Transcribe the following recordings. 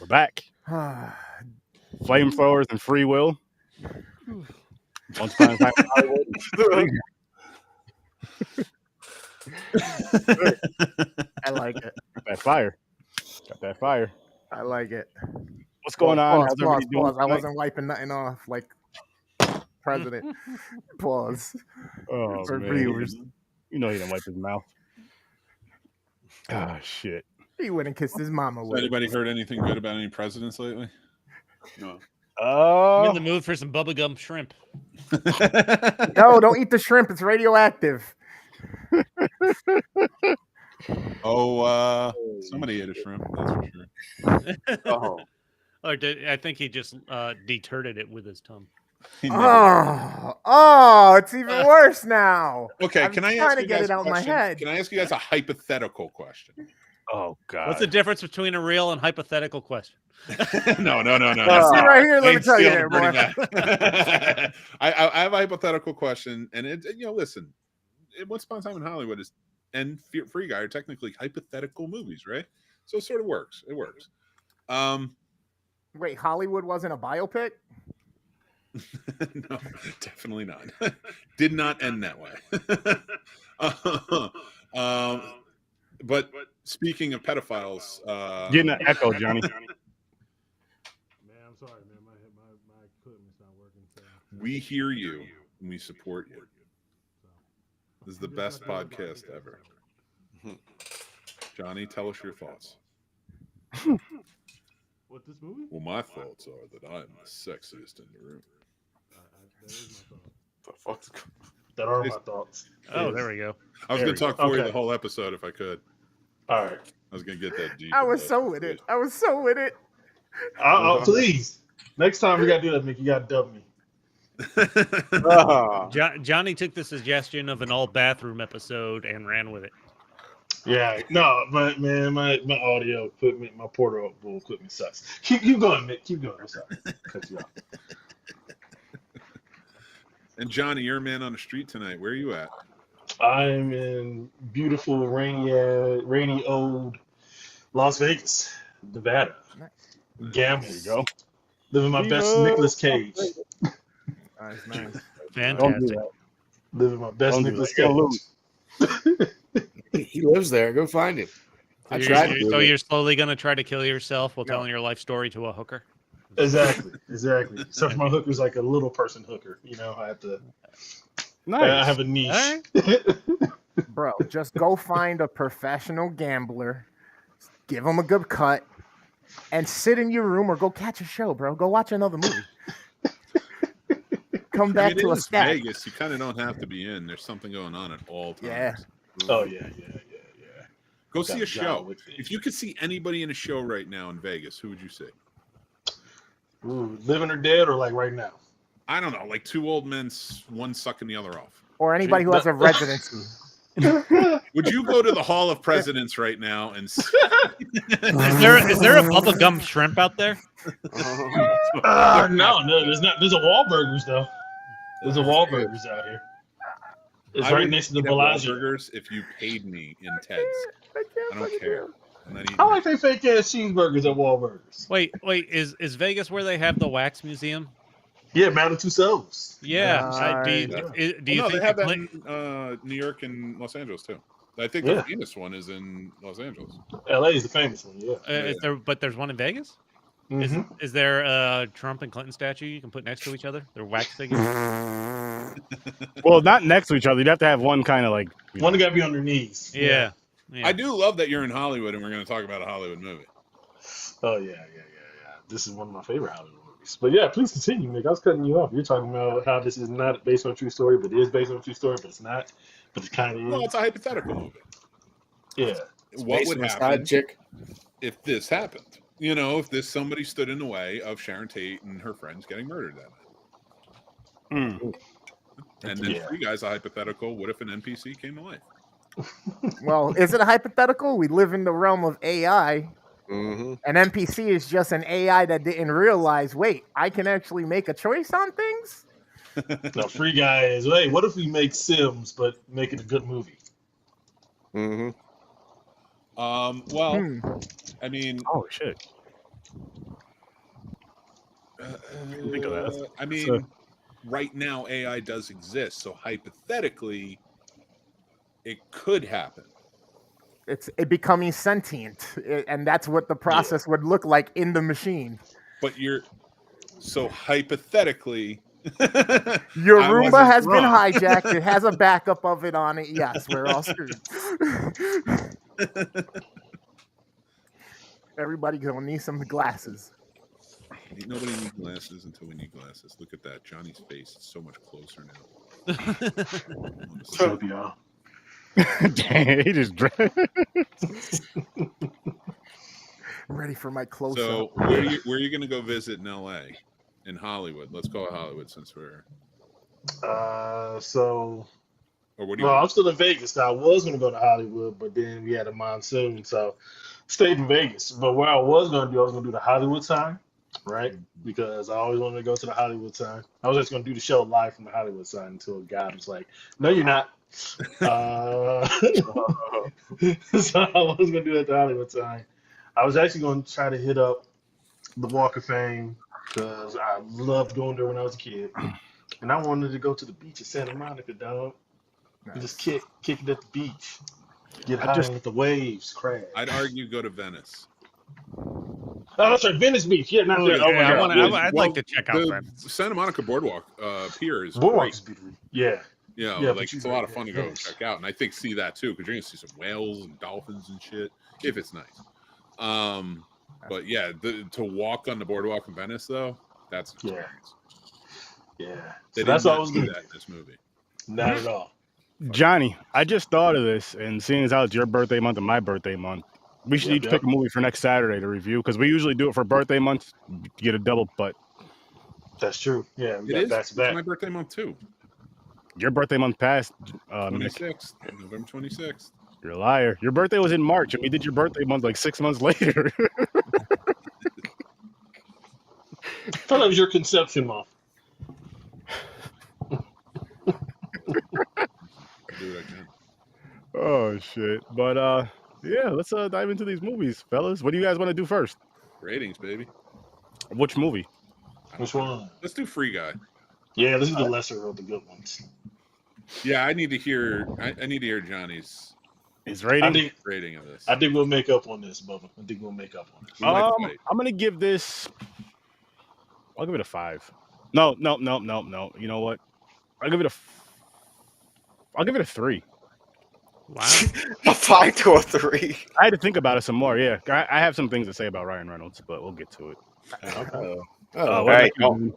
We're back. Flamethrowers and free will. Once upon a time in Hollywood. I like it. Got that fire. Got that fire. I like it. What's going on? How's Pause, everybody doing pause. I tonight? wasn't wiping nothing off like president. Pause. Oh, For man. viewers. You know he didn't wipe his mouth. Ah, shit. He went and kissed his mama with it. Anybody heard anything good about any presidents lately? No. I'm in the mood for some bubblegum shrimp. No, don't eat the shrimp. It's radioactive. Somebody ate a shrimp. That's for sure. I think he just deturted it with his tongue. It's even worse now. Okay, I'm can I trying ask to you get guys it out a my question? head. Can I ask you guys a hypothetical question? Oh, God. What's the difference between a real and hypothetical question? No. See right here, let me tell you there, boy. I have a hypothetical question, and listen, Once Upon a Time in Hollywood and Free Guy are technically hypothetical movies, right? So it sort of works. It works. Wait, Hollywood wasn't a biopic? No, definitely not. Did not end that way. But speaking of pedophiles, getting an echo, Johnny. Man, I'm sorry, man. My equipment's not working. So. We hear you and we support you. This is the best podcast ever. Johnny, tell us your thoughts. What, this movie? Well, my thoughts are that I'm the sexiest in the room. That is my thought. The fuck's that are my thoughts. Oh, there we go. I was going to talk for you the whole episode if I could. All right. I was going to get that deep. I was so with it. Please. Next time we got to do that, Mick, you got to dub me. Johnny took the suggestion of an all bathroom episode and ran with it. Yeah, no, my audio equipment, my portable equipment sucks. Keep going, Mick. Keep going. I'm sorry. Cut you off. And Johnny, you're a man on the street tonight. Where are you at? I'm in beautiful, rainy old Las Vegas, Nevada. Gambling. There you go. Living my best Nicolas Cage. Nice. Fantastic. Living my best Nicolas Cage. He lives there. Go find him. So you're slowly going to try to kill yourself while telling your life story to a hooker? Exactly. Except for my hooker's like a little person hooker. I have to. Nice. I have a niche. Right. Bro, just go find a professional gambler, give him a good cut, and sit in your room or go catch a show, bro. Go watch another movie. Come back to a stack. Vegas, you kind of don't have to be in. There's something going on at all times. Yeah. Oh, yeah. Go see a show. If you could see anybody in a show right now in Vegas, who would you see? Ooh, living or dead, or like right now? I don't know, like two old men, one sucking the other off. Or anybody who has a residency. Would you go to the Hall of Presidents right now and see? Is there a bubblegum shrimp out there? No, there's not. There's a Wahlburgers though. There's a Wahlburgers out here. It's right next to the Bellagio. Wahlburgers if you paid me in Ted's. I don't care. I like they fake ass cheeseburgers at Wahlburgers. Wait, is Vegas where they have the wax museum? Yeah, Mountain Tussauds. Yeah. Do you they think have that in New York and Los Angeles too? I think the famous one is in Los Angeles. LA is the famous one, yeah. But there's one in Vegas? Mm-hmm. Is there a Trump and Clinton statue you can put next to each other? They're wax figures? Well, not next to each other. You'd have to have one kind of like... One got to be on their knees. Yeah. I do love that you're in Hollywood and we're going to talk about a Hollywood movie. Oh, yeah. This is one of my favorite Hollywood movies. But yeah, please continue, Nick. I was cutting you off. You're talking about how this is not based on a true story, but it is based on a true story, but it's not. But it kind of is. Well, it's a hypothetical movie. Yeah. What would happen if this happened? If somebody stood in the way of Sharon Tate and her friends getting murdered that night. And then for you guys, a hypothetical, what if an NPC came to life? Well, is it a hypothetical? We live in the realm of AI. Mm-hmm. An NPC is just an AI that didn't realize, wait, I can actually make a choice on things? No, Free Guy is, hey, what if we make Sims, but make it a good movie? Mm-hmm. Well, I mean... Oh, shit. Think of that. I mean, right now AI does exist, so hypothetically, it could happen. It becoming sentient, and that's what the process would look like in the machine. But so hypothetically, Your Roomba has been hijacked. It has a backup of it on it. Yes, we're all screwed. Everybody gonna need some glasses. Nobody needs glasses until we need glasses. Look at that. Johnny's face is so much closer now. What's up, y'all? Dang, he just Ready for my close-up. So where are you going to go visit in LA? In Hollywood? Let's go to Hollywood since we're... Or what do you want? I'm still in Vegas. I was going to go to Hollywood, but then we had a monsoon, so stayed in Vegas. But what I was going to do the Hollywood sign, right? Because I always wanted to go to the Hollywood sign. I was just going to do the show live from the Hollywood sign until God was like, no, you're not. So I was going to do it at the Hollywood sign. I was actually going to try to hit up the Walk of Fame because I loved going there when I was a kid. And I wanted to go to the beach at Santa Monica, dog. Nice. And just kick it at the beach. Get high and let the waves crash. I'd argue go to Venice. Oh, that's right, Venice Beach. Yeah, not there. Yeah, I'd like to check out Venice. Santa Monica Boardwalk Pier is Boardwalk's beautiful. Yeah. Yeah, like it's a lot of fun to go check out. And I think see that too, because you're gonna see some whales and dolphins and shit, if it's nice. But yeah, to walk on the boardwalk in Venice though, that's an experience. Yeah. They So that's what I did was not do doing. that in this movie. Not at all. Johnny, I just thought of this, and seeing as how it's your birthday month and my birthday month, we should each pick a movie for next Saturday to review, because we usually do it for birthday months, get a double butt. That's true. Yeah, we It got is. back to It's my back. birthday month too. Your birthday month passed, Nick. 26th, November 26th. You're a liar. Your birthday was in March, and we did your birthday month like 6 months later. I thought that was your conception month. Do what I can. Oh shit! But yeah, let's dive into these movies, fellas. What do you guys want to do first? Ratings, baby. Which movie? Which one? Let's do Free Guy. Yeah, this is the lesser of the good ones. Yeah, I need to hear. I need to hear Johnny's His rating. rating of this. I think we'll make up on this, Bubba. I think we'll make up on this. We might fight. I'm gonna give this. I'll give it a 5. No. You know what? I'll give it a 3. Wow. A 5 to a 3. I had to think about it some more. Yeah, I have some things to say about Ryan Reynolds, but we'll get to it.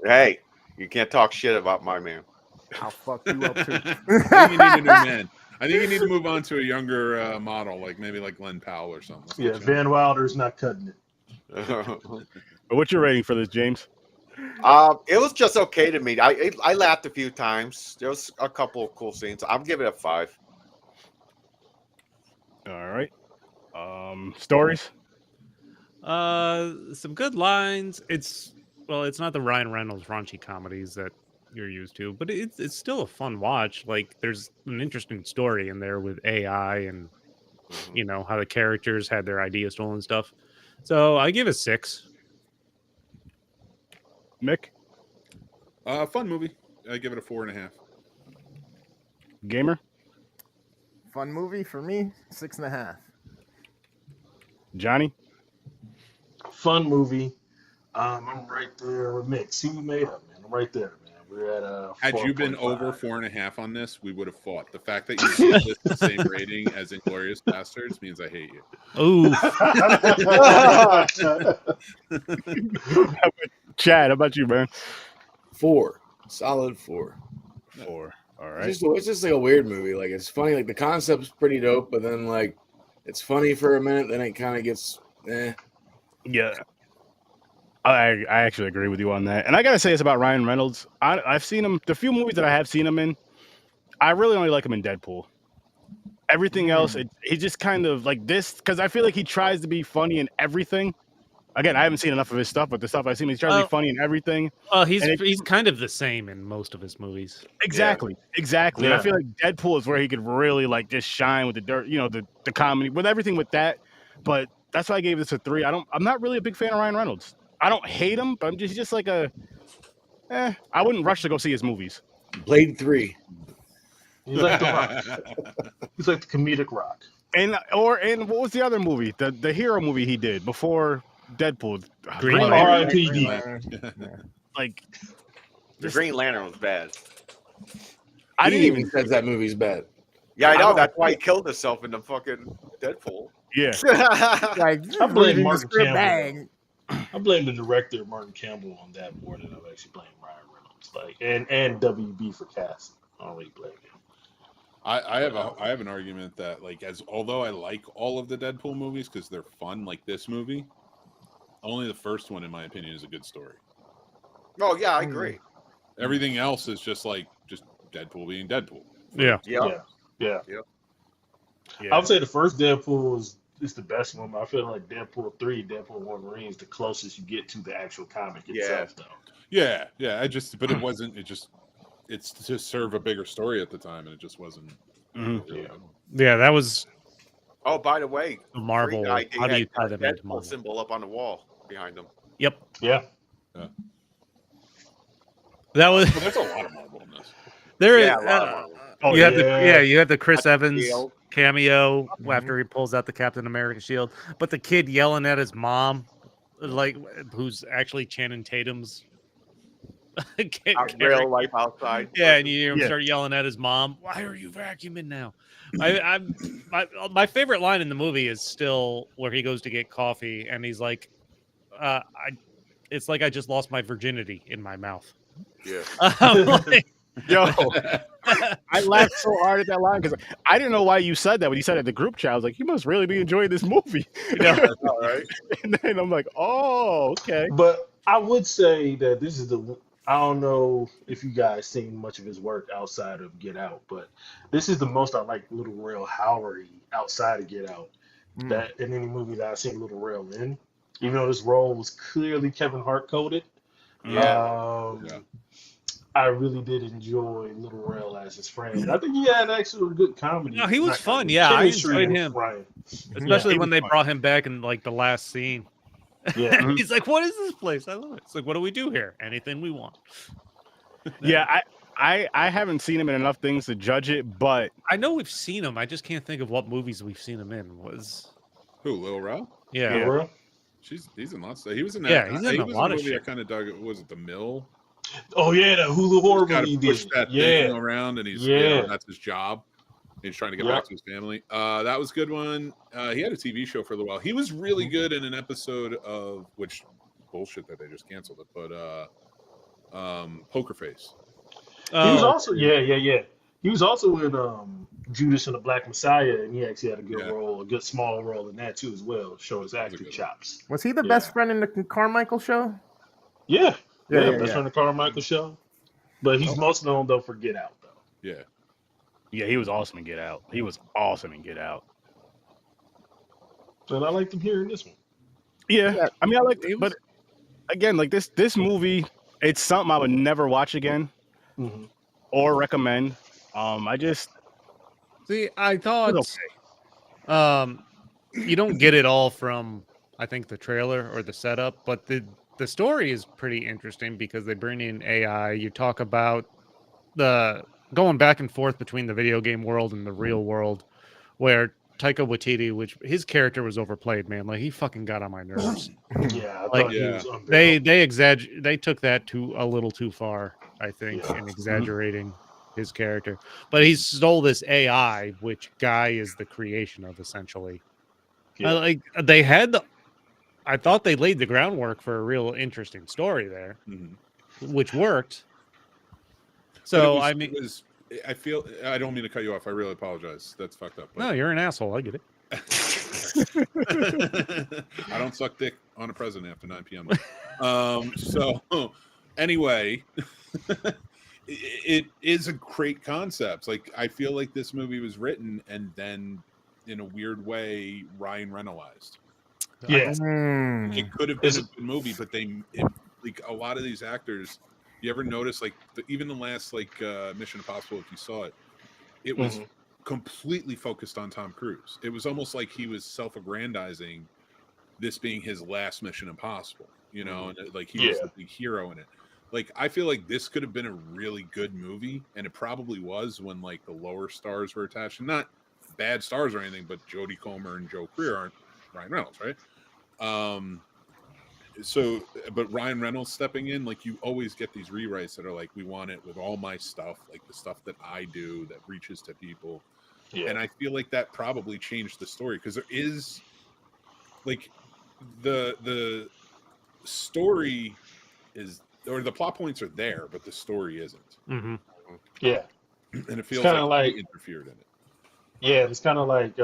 Hey, you can't talk shit about my man. I'll fuck you up too. I think you need a new man. I think you need to move on to a younger model, like maybe like Glenn Powell or something. Let's Yeah, get you Van Wilder's not cutting it. But what's your rating for this, James? It was just okay to me. I laughed a few times. There was a couple of cool scenes. I'm giving it a 5. All right. Stories. Some good lines. It's not the Ryan Reynolds raunchy comedies that you're used to, but it's still a fun watch. Like there's an interesting story in there with AI and you know how the characters had their ideas stolen and stuff. So I give it 6. Mick. fun movie. I give it a 4.5. Gamer. Fun movie for me, 6.5. Johnny. Fun movie. I'm right there with Mick. See, we made up, man. I'm right there, man. We're at Had you been 4.5. over 4.5 on this, we would have fought. The fact that you gave this the same rating as Inglourious Bastards means I hate you. Ooh. Chad, how about you, man? 4. Solid 4. 4. All right. It's just like a weird movie. Like it's funny. Like the concept's pretty dope, but then like it's funny for a minute, then it kind of gets Yeah. I actually agree with you on that. And I gotta say this about Ryan Reynolds. I've seen him, the few movies that I have seen him in, I really only like him in Deadpool. Everything else, he just kind of like this, because I feel like he tries to be funny in everything. Again, I haven't seen enough of his stuff, but the stuff I've seen, he's trying to be funny in everything. He's kind of the same in most of his movies. Exactly. Yeah. And I feel like Deadpool is where he could really like just shine with the dirt, you know, the comedy, with everything with that. But that's why I gave this a 3. I'm not really a big fan of Ryan Reynolds. I don't hate him, but he's just like a. I wouldn't rush to go see his movies. Blade 3. He's like the Rock. He's like the comedic Rock. And what was the other movie? The hero movie he did before Deadpool. Green R.I.P.D. Like The Green Lantern was bad. I He didn't even says that movie's bad. Yeah, I know. That's why he killed himself in the fucking Deadpool. Yeah. Like I blame reading the Martin script, Campbell. bang. I blame the director Martin Campbell on that more than I actually blame Ryan Reynolds. Like and WB for casting. I don't really blame him. I have an argument that like although I like all of the Deadpool movies because they're fun, like this movie, only the first one in my opinion is a good story. Oh yeah, I agree. Everything else is just Deadpool being Deadpool. Yeah. Yeah. Yeah. I would say the first Deadpool is the best one. I feel like Deadpool 3, Deadpool Wolverine is the closest you get to the actual comic itself, though. Yeah. But it wasn't. It's to serve a bigger story at the time, and it just wasn't. Yeah, that was Oh, by the way, a Marvel. Green Knight, How do they you tie had them a into Deadpool Marvel? symbol up on the wall behind them. Yep. Yeah. That was Well, there's a lot of Marvel in this. there. Yeah, a lot of Marvel. Oh, you yeah. have you have the Chris Evans Shield. cameo after he pulls out the Captain America shield, but the kid yelling at his mom, like who's actually Channing Tatum's Real life outside. Yeah, and you hear him Yeah. start yelling at his mom. Why are you vacuuming now? My favorite line in the movie is still where he goes to get coffee and he's like, it's like I just lost my virginity in my mouth. Yeah. I'm like, Yo, I laughed so hard at that line because I didn't know why you said that when you said it at the group chat. I was like, you must really be enjoying this movie. All right. And then I'm like, oh, okay. But I would say that this is I don't know if you guys seen much of his work outside of Get Out, but this is the most I like Little Rail Howery outside of Get Out. That in any movie that I've seen Little Rail in, even though this role was clearly Kevin Hart coded. Yeah. I really did enjoy Little Rail as his friend. I think he had actually a good comedy. No, he was Not fun. comedy, Yeah, I chemistry enjoyed with him. Ryan. especially he when was they fun. brought him back in like the last scene. Yeah. He's like, "What is this place? I love it." It's like, "What do we do here? Anything we want." Yeah, I haven't seen him in enough things to judge it, but I know we've seen him. I just can't think of what movies we've seen him in. Who, Lil Rel? Yeah. Lil Rel? He's in lots. He was in that. Yeah, he's in he a was lot in of a movie shit. I kind of dug. Was it The Mill? Oh yeah, the Hulu horror Got movie to he push did. that thing Yeah. around, and he's Yeah. that's his job. He's trying to get Yep. back to his family. That was a good one. He had a TV show for a little while. He was really good in an episode of which bullshit that they just canceled it, but Poker Face. He was Oh, also He was also in Judas and the Black Messiah, and he actually had a good role, a good small role in that too as well, show his acting chops. Was he the best friend in the Carmichael show? Yeah, Yeah, best friend of Carmichael show. But he's most known though for Get Out though. Yeah. yeah, he was awesome in Get Out. He was awesome in Get Out. And I liked him here in this one. Yeah, I mean, I like, but again, like this movie, it's something I would never watch again or recommend. I just see, I thought It's you don't get it all from I think the trailer or the setup, but the story is pretty interesting because they bring in AI. You talk about the going back and forth between the video game world and the real world, where Taika Waititi, which his character was overplayed, man, like he fucking got on my nerves. Yeah, I Like, thought he was unbearable. They took that a little too far, I think, in exaggerating his character. But he stole this AI, which Guy is the creation of, essentially. Yeah. I thought they laid the groundwork for a real interesting story there, which worked. So I mean, I feel I don't mean to cut you off. I really apologize. That's fucked up. no, you're an asshole. I get it. I don't suck dick on a president after 9 p.m. So anyway, it is a great concept. Like I feel like this movie was written and then in a weird way Ryan Reynolds. Yeah. It could have been a good movie, but like a lot of these actors. You ever notice like even the last Mission Impossible, if you saw it, it was completely focused on Tom Cruise. It was almost like he was self-aggrandizing this being his last Mission Impossible, you know, and like he Yeah. was the big hero in it. Like, I feel like this could have been a really good movie, and it probably was when like the lower stars were attached, and not bad stars or anything, but Jodie Comer and Joe Creer aren't Ryan Reynolds, right? So, but Ryan Reynolds stepping in, like, you always get these rewrites that are like, we want it with all my stuff, like the stuff that I do that reaches to people. Yeah. And I feel like that probably changed the story, because there is like the story is, or the plot points are there, but the story isn't. Mm-hmm. Yeah. And it feels kinda like like- he interfered in it. Yeah, it's kind of like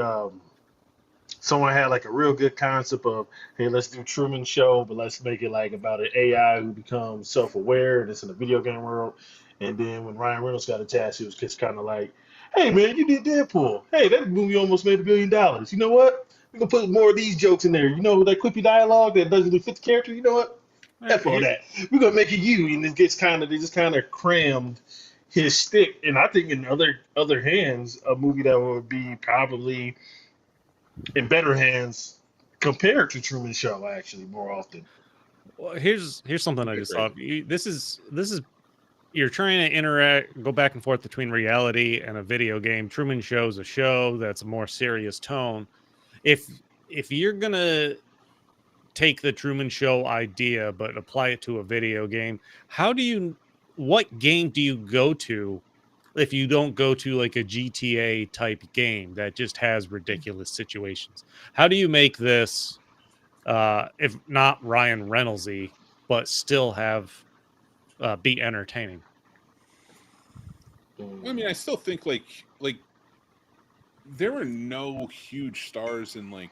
someone had like a real good concept of, hey, let's do Truman Show, but let's make it like about an AI who becomes self-aware, and it's in the video game world. And then when Ryan Reynolds got attached, it was just kind of like, hey, man, you did Deadpool. Hey, that movie almost made $1 billion. You know what? We're going to put more of these jokes in there. You know, that quippy dialogue that doesn't really fit the character. You know what? F all that. We're going to make it you. And it gets they just kind of crammed his stick. And I think in other hands, a movie that would be probably in better hands compared to Truman Show, actually, more often. Well, here's something I just thought. This is you're trying to go back and forth between reality and a video game. Truman Show's a show that's a more serious tone. If you're gonna take the Truman Show idea but apply it to a video game, what game do you go to if you don't go to like a GTA type game that just has ridiculous situations? How do you make this, if not Ryan Reynolds-y, but still have be entertaining? I mean, I still think like there were no huge stars in like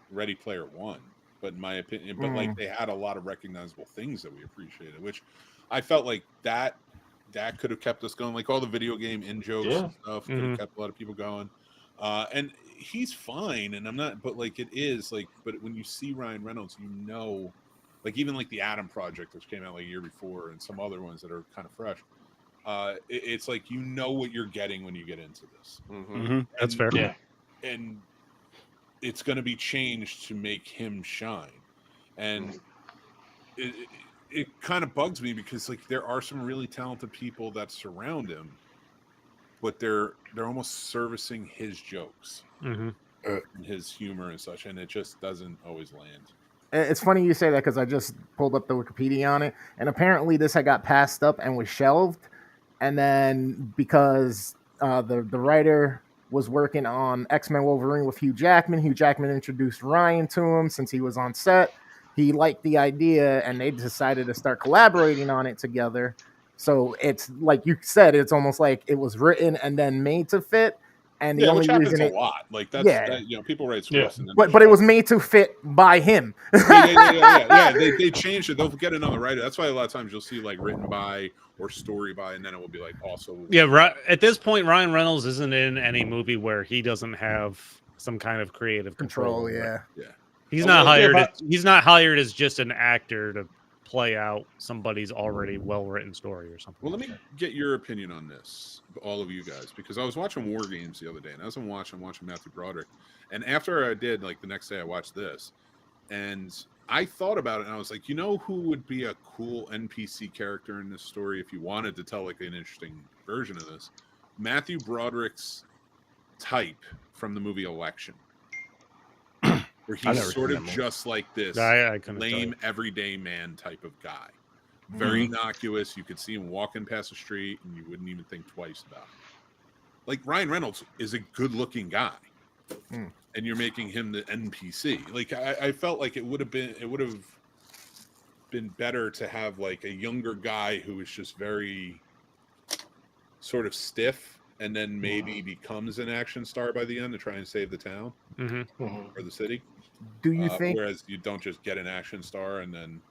Ready Player One, but in my opinion, but like they had a lot of recognizable things that we appreciated, which I felt like that could have kept us going. Like all the video game in jokes and stuff could have kept a lot of people going. And he's fine, and I'm not, but like it is like, but when you see Ryan Reynolds, you know, like even like the Adam Project, which came out like a year before, and some other ones that are kind of fresh. It's like, you know what you're getting when you get into this. That's fair. Yeah. And it's going to be changed to make him shine. And it kind of bugs me, because like there are some really talented people that surround him, but they're almost servicing his jokes and his humor and such, and it just doesn't always land. It's funny you say that, because I just pulled up the Wikipedia on it, and apparently this had got passed up and was shelved. And then because the writer was working on X-Men Wolverine with Hugh Jackman introduced Ryan to him since he was on set. He liked the idea, and they decided to start collaborating on it together. So it's like you said, it's almost like it was written and then made to fit. And the only which happens reason a lot. Like that's that, you know, people write scripts, and then but it was made to fit by him. They changed it. They'll get another writer. That's why a lot of times you'll see like written by or story by, and then it will be like also. Yeah, right. At this point, Ryan Reynolds isn't in any movie where he doesn't have some kind of creative control. Yeah. He's not hired. He's not hired as just an actor to play out somebody's already well-written story or something. Well, let me get your opinion on this, all of you guys, because I was watching War Games the other day, and as I'm watching Matthew Broderick, and after I did, like the next day I watched this, and I thought about it, and I was like, you know who would be a cool NPC character in this story if you wanted to tell like an interesting version of this? Matthew Broderick's type from the movie Election. Where he's sort of just like this lame everyday man type of guy. Very innocuous. You could see him walking past the street and you wouldn't even think twice about it. Like Ryan Reynolds is a good looking guy. And you're making him the NPC. Like I felt like it would have been better to have like a younger guy who is just very sort of stiff, and then maybe becomes an action star by the end to try and save the town or the city. Do you think? Whereas you don't just get an action star and then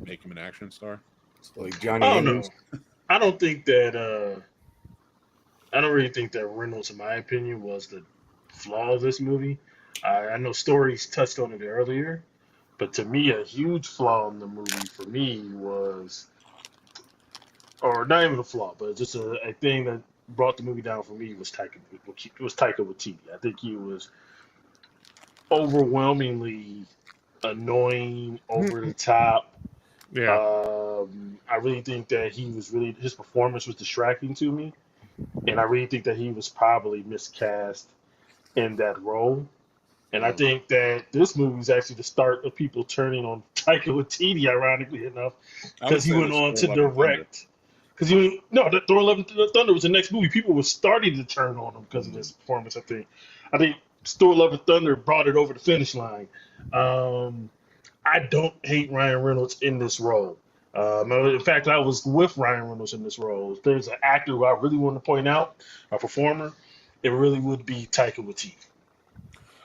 make him an action star. It's like Johnny. I don't know. I don't think that. I don't really think that Reynolds, in my opinion, was the flaw of this movie. I know Stories touched on it earlier, but to me, a huge flaw in the movie for me was, or not even a flaw, but just a thing that brought the movie down for me was Taika Waititi. I think he was overwhelmingly annoying, over the top. Yeah. I really think that his performance was distracting to me, and I really think that he was probably miscast in that role. And I think that this movie is actually the start of people turning on Taika Waititi, ironically enough, because he went on to direct. Because Thor: Love and Thunder was the next movie. People were starting to turn on him because of his performance. I think Thor: Love and Thunder brought it over the finish line. I don't hate Ryan Reynolds in this role. In fact, I was with Ryan Reynolds in this role. If there's an actor who I really want to point out, a performer, it really would be Taika Waititi.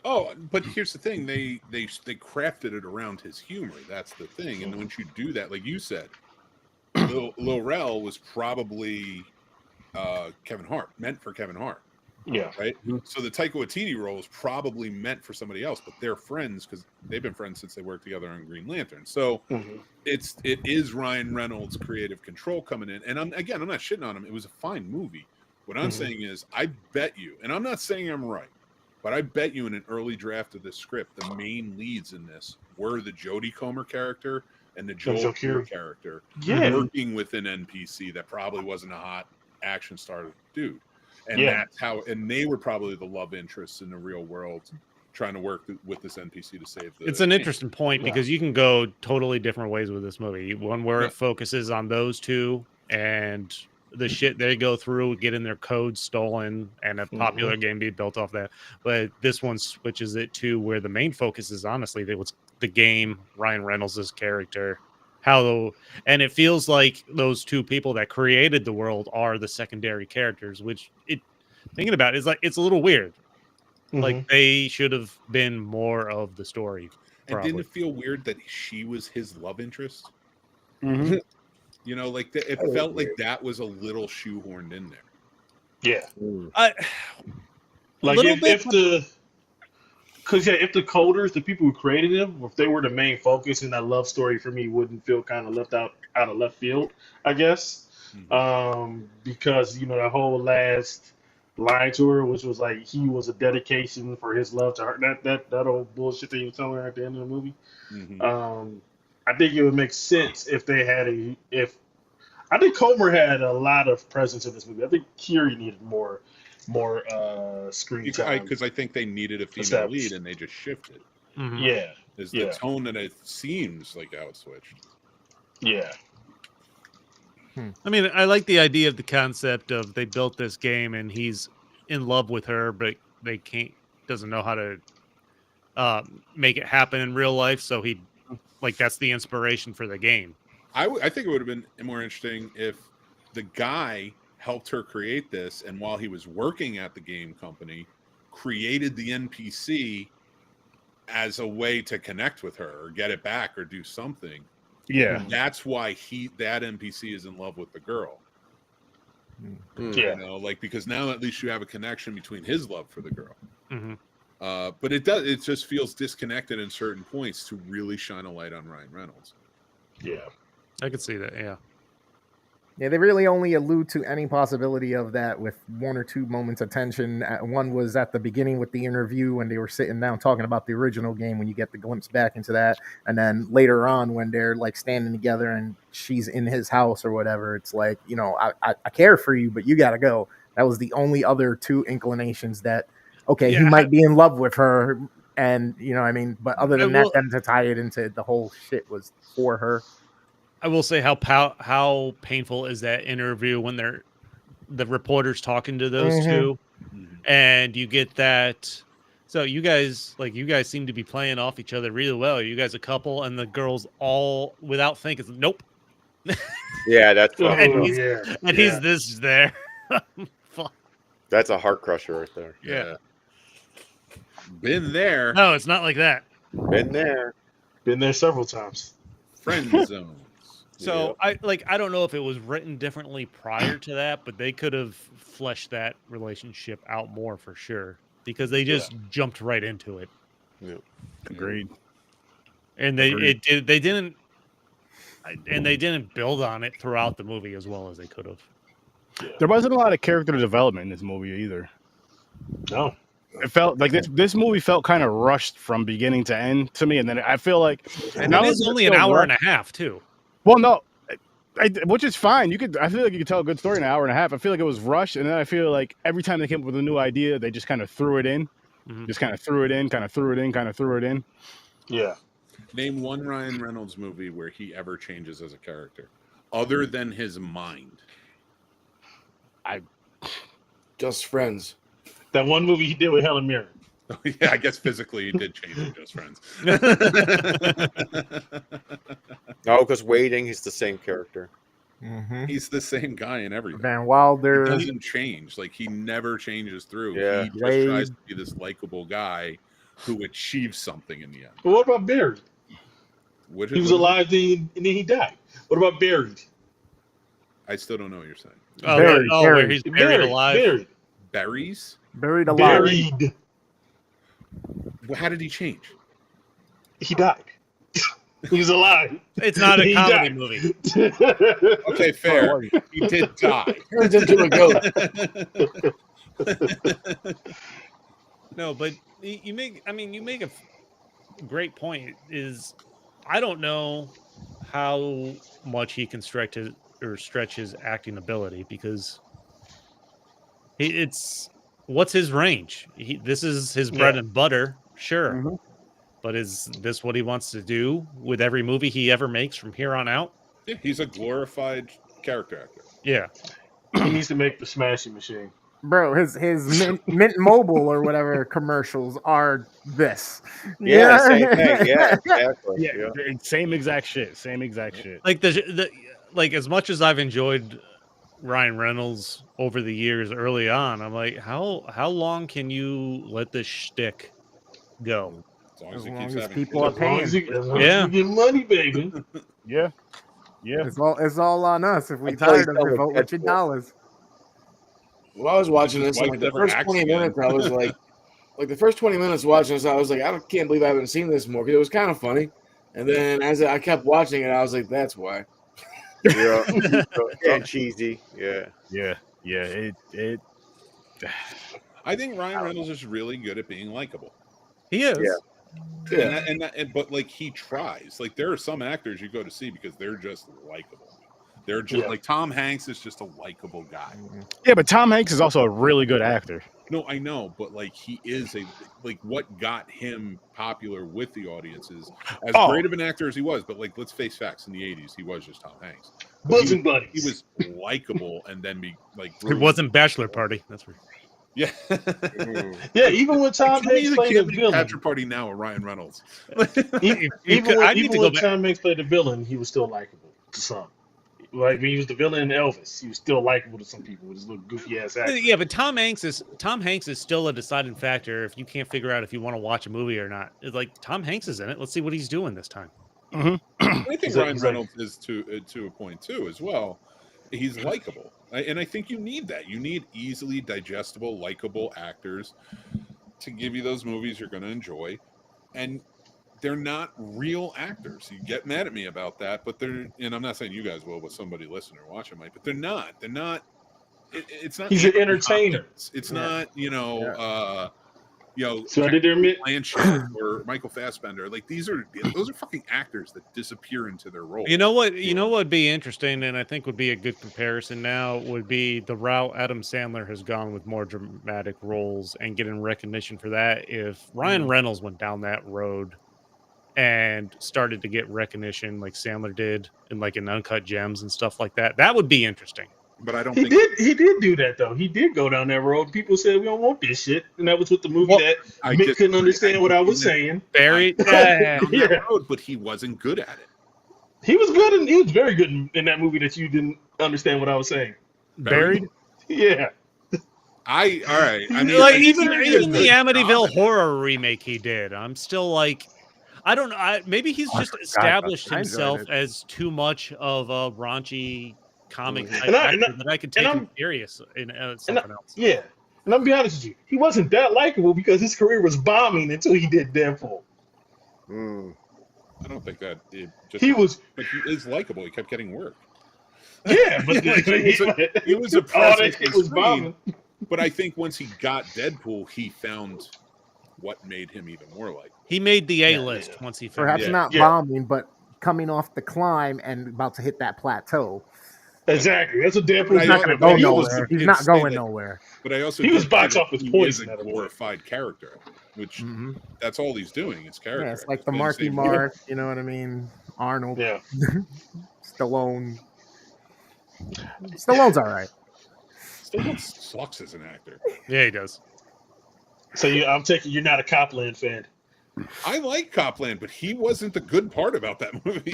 Oh, but here's the thing: they crafted it around his humor. That's the thing. And once you do that, like you said, Lil Rel was probably Kevin Hart, meant for Kevin Hart. Yeah. Right. So the Taika Waititi role is probably meant for somebody else, but they're friends because they've been friends since they worked together on Green Lantern. So it is Ryan Reynolds' creative control coming in. And I'm not shitting on him. It was a fine movie. What I'm saying is, I bet you, and I'm not saying I'm right, but I bet you in an early draft of this script, the main leads in this were the Jodie Comer character and the Joel Keir character working with an NPC that probably wasn't a hot action star dude. And that's how, and they were probably the love interests in the real world trying to work with this NPC to save the It's an interesting point because you can go totally different ways with this movie. One where it focuses on those two and the shit they go through, getting their code stolen, and a popular game be built off that. But this one switches it to where the main focus is honestly the game, Ryan Reynolds' character, and it feels like those two people that created the world are the secondary characters, which thinking about it, is like it's a little weird. Like they should have been more of the story. Probably. And didn't it feel weird that she was his love interest? You know, like it felt like that was a little shoehorned in there. Yeah, like if the coders, the people who created him, if they were the main focus, and that love story for me wouldn't feel kind of left out of left field, I guess, because that whole last line to her, which was like he was a dedication for his love to her, that old bullshit that he was telling her at the end of the movie. I think it would make sense if they had I think Comer had a lot of presence in this movie. I think Kiri needed more screen time because I think they needed a female lead and they just shifted. Is the tone that it seems like how it switched. I mean, I like the idea of the concept of they built this game and he's in love with her, but they doesn't know how to make it happen in real life. So that's the inspiration for the game. I think it would have been more interesting if the guy helped her create this, and while he was working at the game company, created the NPC as a way to connect with her or get it back or do something. Yeah, and that's why that NPC is in love with the girl. Because now at least you have a connection between his love for the girl. But it just feels disconnected in certain points to really shine a light on Ryan Reynolds. I could see that. Yeah, they really only allude to any possibility of that with one or two moments of tension. One was at the beginning with the interview when they were sitting down talking about the original game, when you get the glimpse back into that. And then later on when they're like standing together and she's in his house or whatever, it's like, I care for you, but you got to go. That was the only other two inclinations that, he might be in love with her. And, but other than that, then to tie it into the whole shit was for her. I will say how painful is that interview when the reporters talking to those two, and you get that. So you guys seem to be playing off each other really well. Are you guys a couple? And the girls all without thinking, nope. Yeah, that's he's this there. That's a heart crusher right there. Yeah. Been there. No, it's not like that. Been there several times. Friend zone. So I don't know if it was written differently prior to that, but they could have fleshed that relationship out more for sure, because they just jumped right into it. Yeah. Agreed. And they didn't build on it throughout the movie as well as they could have. There wasn't a lot of character development in this movie either. No. It felt like this movie felt kind of rushed from beginning to end to me, and then I feel like And it is only an hour and a half too. Well, no, which is fine. I feel like you could tell a good story in an hour and a half. I feel like it was rushed, and then I feel like every time they came up with a new idea, they just kind of threw it in, just kind of threw it in, kind of threw it in, kind of threw it in. Yeah. Name one Ryan Reynolds movie where he ever changes as a character, other than his mind. Just Friends. That one movie he did with Helen Mirren. Oh, yeah, I guess physically he did change in Just Friends. No, because Waiting, he's the same character. He's the same guy in everything. Van Wilder. He doesn't change. Like, he never changes through. Yeah. He just tries to be this likable guy who achieves something in the end. But what about Buried? He was alive and then he died. What about Buried? I still don't know what you're saying. Buried. Where he's buried alive. Buried. Berries? Buried alive. Buried. Well, how did he change? He died. He was alive. It's not a He comedy died. movie. Okay, fair. He did die. Turns into a goat. No, but you make a great point. Is I don't know how much he can stretch his acting ability, because what's his range? This is his bread and butter, sure. But is this what he wants to do with every movie he ever makes from here on out? Yeah, he's a glorified character actor. Yeah. He needs to make the Smashing Machine. Bro, his Mint Mobile or whatever commercials are this. Yeah, same thing. Yeah, exactly. Yeah, same exact shit. Same exact shit. Like like as much as I've enjoyed Ryan Reynolds over the years early on, I'm like, how long can you let this shtick go? As long As as he long keeps as having people are As long paying. as you get money, baby. Yeah. Yeah. It's all on us if we Until he's tired of done it. with Vote with your Deadpool. dollars. Well, I was watching this, and Wife like the never first acts 20 again. minutes, I was like the first 20 minutes watching this, I was like, can't believe I haven't seen this more, because it was kind of funny. And then as I kept watching it, I was like, that's why. Yeah. And cheesy. Yeah. Yeah. Yeah. It I think Ryan Reynolds is really good at being likable. He is. Yeah. But like, he tries. Like, there are some actors you go to see because they're just likable. They're just like Tom Hanks is just a likable guy. Yeah, but Tom Hanks is also a really good actor. No, I know, but like, he is what got him popular with the audiences, as great of an actor as he was. But like, let's face facts, in the 80s, he was just Tom Hanks. Bosom buddies. He was likable, and then It wasn't Bachelor Party. That's right. Yeah. Yeah, even when Tom Hanks played the villain. Bachelor Party now with Ryan Reynolds. Even when Tom Hanks played the villain, he was still likable to some. Like when he was the villain in Elvis, he was still likable to some people with his little goofy ass accent. Yeah, but Tom Hanks is still a deciding factor if you can't figure out if you want to watch a movie or not. It's like, Tom Hanks is in it. Let's see what he's doing this time. I think Ryan Reynolds is to a point too as well. He's likable, and I think you need that. You need easily digestible, likable actors to give you those movies you're going to enjoy, and they're not real actors. You get mad at me about that, but they're, and I'm not saying you guys will, but somebody listening or watching might, but they're not. It's not. He's an entertainer. It's not, So I did admit Blanchett or Michael Fassbender. Like, those are fucking actors that disappear into their role. You know what would be interesting, and I think would be a good comparison now, would be the route Adam Sandler has gone with more dramatic roles and getting recognition for that. If Ryan Reynolds went down that road and started to get recognition like Sandler did in Uncut Gems and stuff like that, that would be interesting. But I don't he think did do that though. He did go down that road. People said we don't want this shit, and that was with the movie that Mick couldn't understand what I was saying. Buried down that road, but he wasn't good at it. He was good, and he was very good in that movie that you didn't understand what I was saying. Buried? Yeah. All right. I mean, even the Amityville horror remake he did, I'm still like, I don't know. Maybe he's just established himself as too much of a raunchy comic type actor that I could take him serious in something else. Yeah. And I'll be honest with you, he wasn't that likable because his career was bombing until he did Deadpool. I don't think that but he is likable. He kept getting work. Yeah, but it was a process. it was bombing. But I think once he got Deadpool, he found what made him even more like. He made the A list once he found. Perhaps not bombing, but coming off the climb and about to hit that plateau. Exactly. That's what Deadpool's not going to go nowhere. He's not going nowhere. But I also he was box office he poison. is a glorified character, which that's all he's doing. Is character. Yeah, it's like the Marky Mark. You know what I mean? Arnold. Yeah. Stallone. Stallone's all right. Stallone sucks as an actor. Yeah, he does. So I'm taking you're not a Copland fan. I like Copland, but he wasn't the good part about that movie.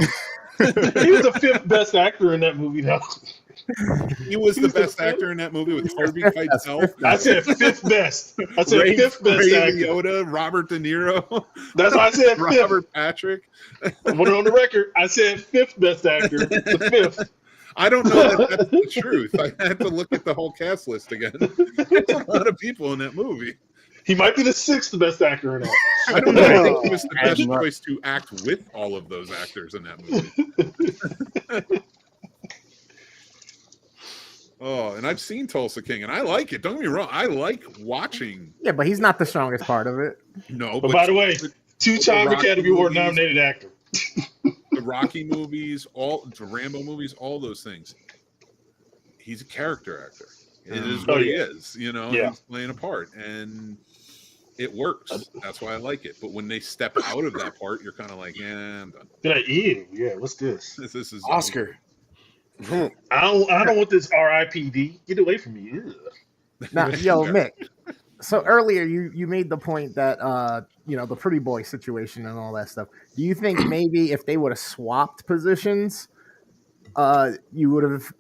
He was the 5th best actor in that movie, though. He was the best actor in that movie with Harvey Keitel. I said 5th best. I said 5th best Ray actor. Liotta, Robert De Niro. That's why I said 5th. Robert Patrick. I put it on the record. I said 5th best actor. The 5th. I don't know that that's the truth. I had to look at the whole cast list again. There's a lot of people in that movie. He might be the 6th best actor in that. I don't know. I think he was the best choice to act with all of those actors in that movie. Oh, and I've seen Tulsa King, and I like it. Don't get me wrong. I like watching. Yeah, but he's not the strongest part of it. No, but by the way, 2-time Academy Award nominated actor. The Rocky movies, all the Rambo movies, all those things. He's a character actor. It is what he is, you know. He's playing a part, and it works. That's why I like it. But when they step out of that part, you're kind of like, yeah, I'm done. They're like, ew, yeah, what's this? This is Oscar. I don't want this RIPD. Get away from me. Ew. Now, yo, Mick. So earlier you made the point that you know, the pretty boy situation and all that stuff. Do you think maybe if they would have swapped positions, you would have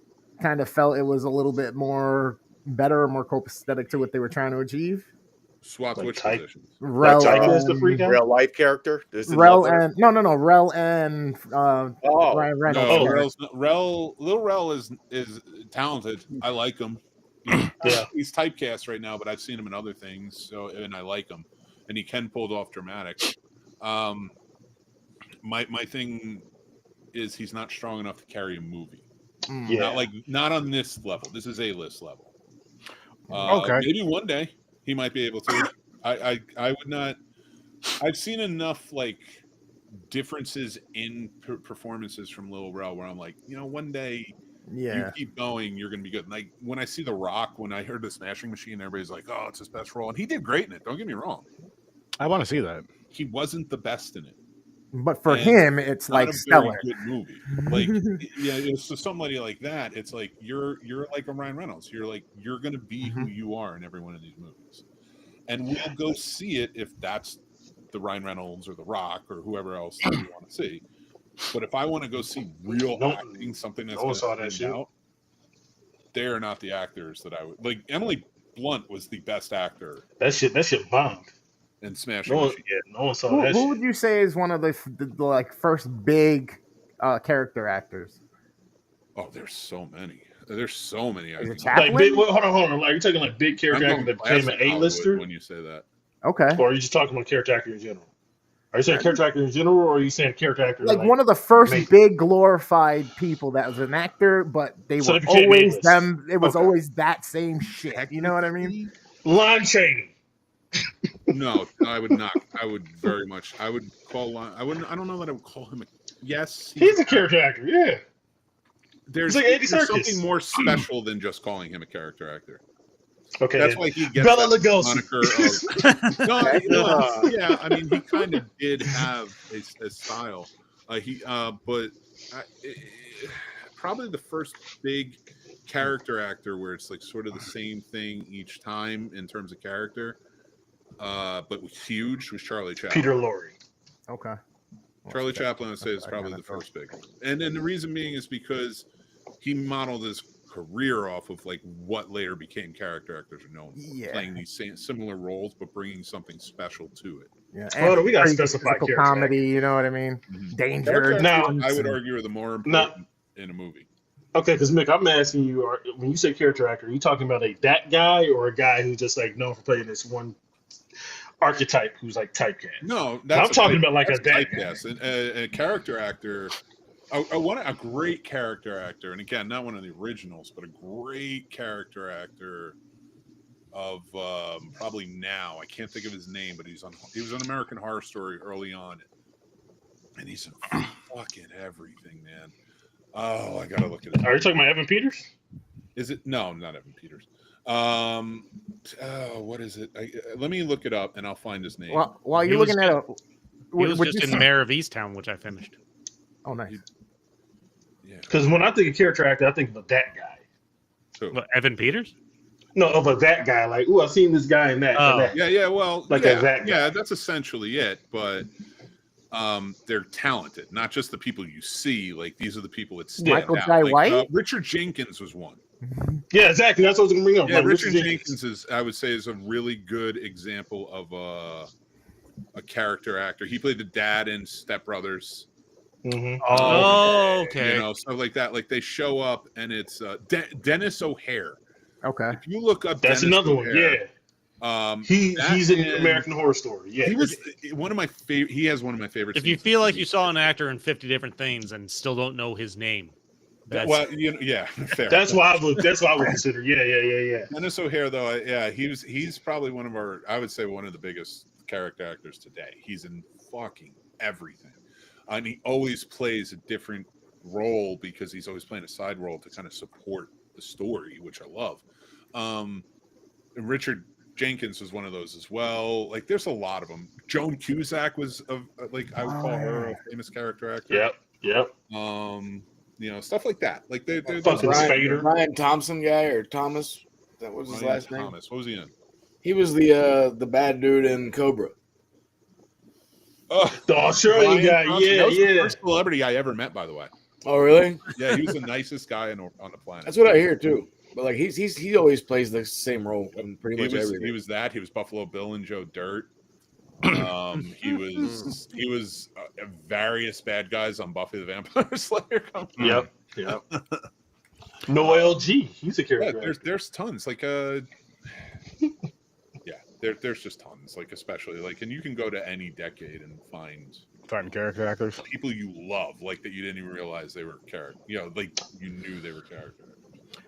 kind of felt it was a little bit more better or more copacetic to what they were trying to achieve? Swap Like which type- positions? Rel is the free guy? Real life character. Rel and Rel and Ryan Reynolds. No, Lil Rel is talented. I like him. He's typecast right now, but I've seen him in other things, so and I like him, and he can pull off dramatic. My thing is he's not strong enough to carry a movie. Not on this level. This is A-list level. Okay, maybe one day he might be able to. I would not. I've seen enough like differences in performances from Lil Rel where I'm like, you know, one day. You keep going, you're going to be good. Like when I see The Rock, when I heard the Smashing Machine, everybody's like, "Oh, it's his best role," and he did great in it. Don't get me wrong. I want to see that. He wasn't the best in it, but for him, it's like stellar. Good movie. Like, yeah, it's to somebody like that. It's like you're like a Ryan Reynolds. You're going to be who you are in every one of these movies, and we'll go see it if that's the Ryan Reynolds or The Rock or whoever else that you want to see. But if I want to go see real acting, something that's going to stand out, they're not the actors that I would like. Emily Blunt was the best actor. That shit bombed. And Smash. No one saw that. Who would you say is one of the like first big character actors? Oh, there's so many. There's so many. Like big. Hold on. Like you're talking like big character actor that became an A-lister when you say that. Okay. Or are you just talking about character actor in general? Are you saying character actor in general, or are you saying character actor like one of the first big glorified people that was an actor, but they were always them? It was always that same shit. You know what I mean? Lon Chaney. No, I would not. I would very much. I would call Lon. I wouldn't. I don't know that I would call him. Yes, he's a character actor. Yeah. There's something more special than just calling him a character actor. Okay, that's why he gets Bela that Lugosi. Moniker of, yeah, I mean, he kind of did have a style. Probably the first big character actor where it's like sort of the same thing each time in terms of character, but was huge was Charlie Chaplin. Peter Lorre. Okay. Charlie Chaplin, I'd say, is probably the first big one. And then the reason being is because he modeled his career off of like what later became character actors are known for, playing these similar roles but bringing something special to it. Yeah, well, we got to specify comedy. You know what I mean? Danger. Now, I would argue are the more important in a movie. Okay, because Mick, I'm asking you: when you say character actor, are you talking about that guy or a guy who's just like known for playing this one archetype who's like typecast? No, I'm talking about like a typecast. A character actor. I want a great character actor, and again, not one of the originals, but a great character actor of probably now. I can't think of his name, but he was on American Horror Story early on, and he's in fucking everything, man. Oh, I gotta look at it. Are you talking about Evan Peters? Is it? No, not Evan Peters. What is it? Let me look it up, and I'll find his name. Well, while you're looking at it, he was just in Mayor of Easttown, which I finished. Oh, nice. Yeah. Because when I think of character actor, I think of that guy. So, What, Evan Peters? No, of a that guy. Like, ooh, I've seen this guy in that. Oh. and that. yeah. Well, Like yeah, a that guy. yeah, that's essentially it. But they're talented, not just the people you see. Like these are the people that stand Michael out. Jai Like, White? Richard Jenkins was one. Yeah, exactly. That's what I was going to bring up. Yeah, like, Richard Jenkins is, I would say, is a really good example of a character actor. He played the dad in Step Brothers. Mm-hmm. Oh, okay. You know, stuff like that. Like they show up, and it's Dennis O'Hare. Okay. If you look up, That's Dennis another one. O'Hare, Yeah. He's in American Horror Story. Yeah. He was one of my favorite. He has one of my favorites. If you feel like you saw an actor in 50 different things and still don't know his name, well, you know, yeah, fair. That's why I would consider. Yeah. Dennis O'Hare, though, he's probably one of our, I would say, one of the biggest character actors today. He's in fucking everything, and he always plays a different role because he's always playing a side role to kind of support the story, which I love. Richard Jenkins was one of those as well. Like, there's a lot of them. Joan Cusack was I would call her a famous character actor. Yep. You know, stuff like that. Like they're Fucking Spader. Ryan Thompson guy or Thomas. That was his last name. Thomas. What was he in? He was the bad dude in Cobra. Oh, The Australian guy. Thompson. That was the Yeah. first celebrity I ever met, by the way. Oh, really? Yeah, he was the nicest guy on the planet. That's what I hear too. But like he always plays the same role in pretty much everything. He was that. He was Buffalo Bill and Joe Dirt. He was various bad guys on Buffy the Vampire Slayer. Yep. Noel G. He's a character. Yeah, there's tons. Like there's just tons. Like especially like, and you can go to any decade and find character actors, people you love, like that you didn't even realize they were character. You know, like you knew they were character actors.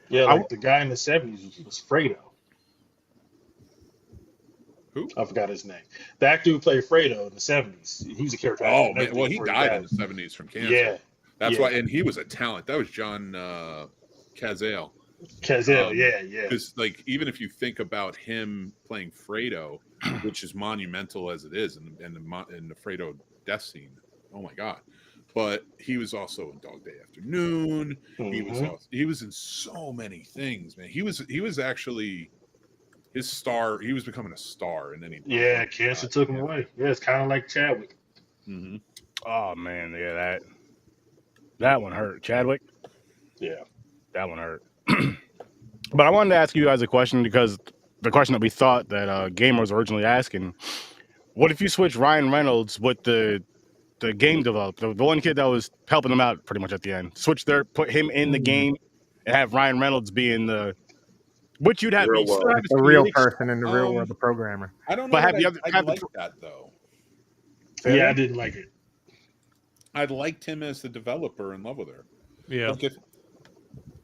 Yeah, like the guy in the 70s was Fredo. Who? I forgot his name. The actor who played Fredo in the 70s. He was a character. Oh, actor. man. Well, he died in the 70s from cancer. Yeah. That's why, and he was a talent. That was John Cazale. Yeah. Because, like, even if you think about him playing Fredo, which is monumental as it is, in the Fredo death scene, oh my God. But he was also in Dog Day Afternoon. Mm-hmm. He was in so many things, man. He was actually his star. He was becoming a star, and then cancer took him away. Yeah, it's kind of like Chadwick. Mm-hmm. Oh man, yeah, that one hurt. Chadwick. Yeah, that one hurt. But I wanted to ask you guys a question, because the question that we thought that gamers were originally asking: what if you switch Ryan Reynolds with the game developer, the one kid that was helping them out pretty much at the end, put him in the game, and have Ryan Reynolds be in the, which you'd have, the real person in the real world, the programmer. I don't know. But I like that though. Yeah, I didn't like it. I liked him as the developer in love with her. Yeah. Like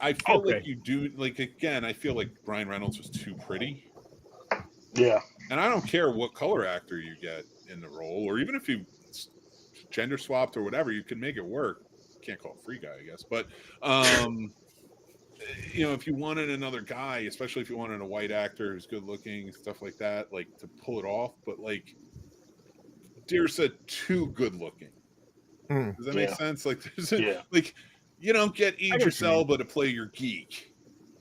I feel like you do, like, again, I feel like Ryan Reynolds was too pretty. Yeah. And I don't care what color actor you get in the role, or even if you gender swapped or whatever, you can make it work. Can't call it free guy, I guess. But, you know, if you wanted another guy, especially if you wanted a white actor who's good looking, stuff like that, like to pull it off. But, like, Deer's too good looking. Does that make sense? Like, like, you don't get Idris Elba to play your geek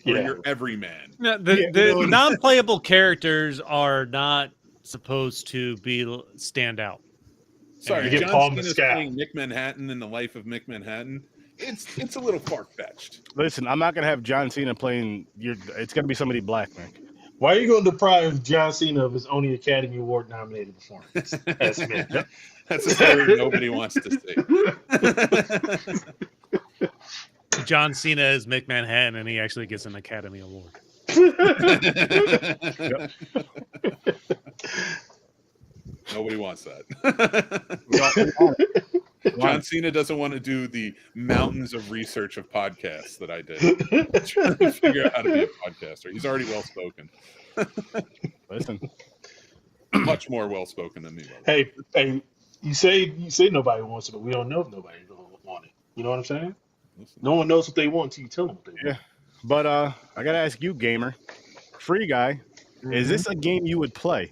or your everyman. No, the non-playable characters are not supposed to stand out. Sorry, you get John Cena's playing Mick Manhattan in The Life of Mick Manhattan. It's a little far-fetched. Listen, I'm not gonna have John Cena playing it's gonna be somebody black, man. Why are you going to deprive John Cena of his only Academy Award nominated performance? That's a story nobody wants to see. John Cena is Mick Manhattan, and he actually gets an Academy Award. Nobody wants that. John Cena doesn't want to do the mountains of research of podcasts that I did. Trying to figure out how to be a podcaster. He's already well spoken. Listen, much more well spoken than me. Hey, you say nobody wants it, but we don't know if nobody want it. You know what I'm saying? Listen. No one knows what they want until you tell them what they want. Yeah, but I gotta ask you, gamer, Free Guy, is this a game you would play?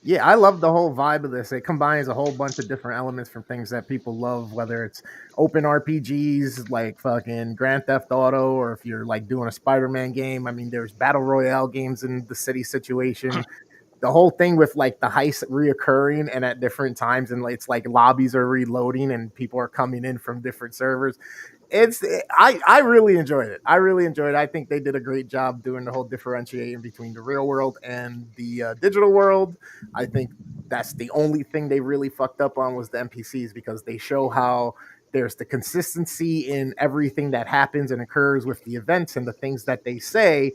Yeah, I love the whole vibe of this. It combines a whole bunch of different elements from things that people love, whether it's open RPGs like fucking Grand Theft Auto, or if you're like doing a Spider-Man game. I mean, there's battle royale games in the city situation. The whole thing with like the heist reoccurring and at different times, and it's like lobbies are reloading and people are coming in from different servers. I really enjoyed it. I think they did a great job doing the whole differentiating between the real world and the digital world. I think that's the only thing they really fucked up on was the NPCs, because they show how there's the consistency in everything that happens and occurs with the events and the things that they say.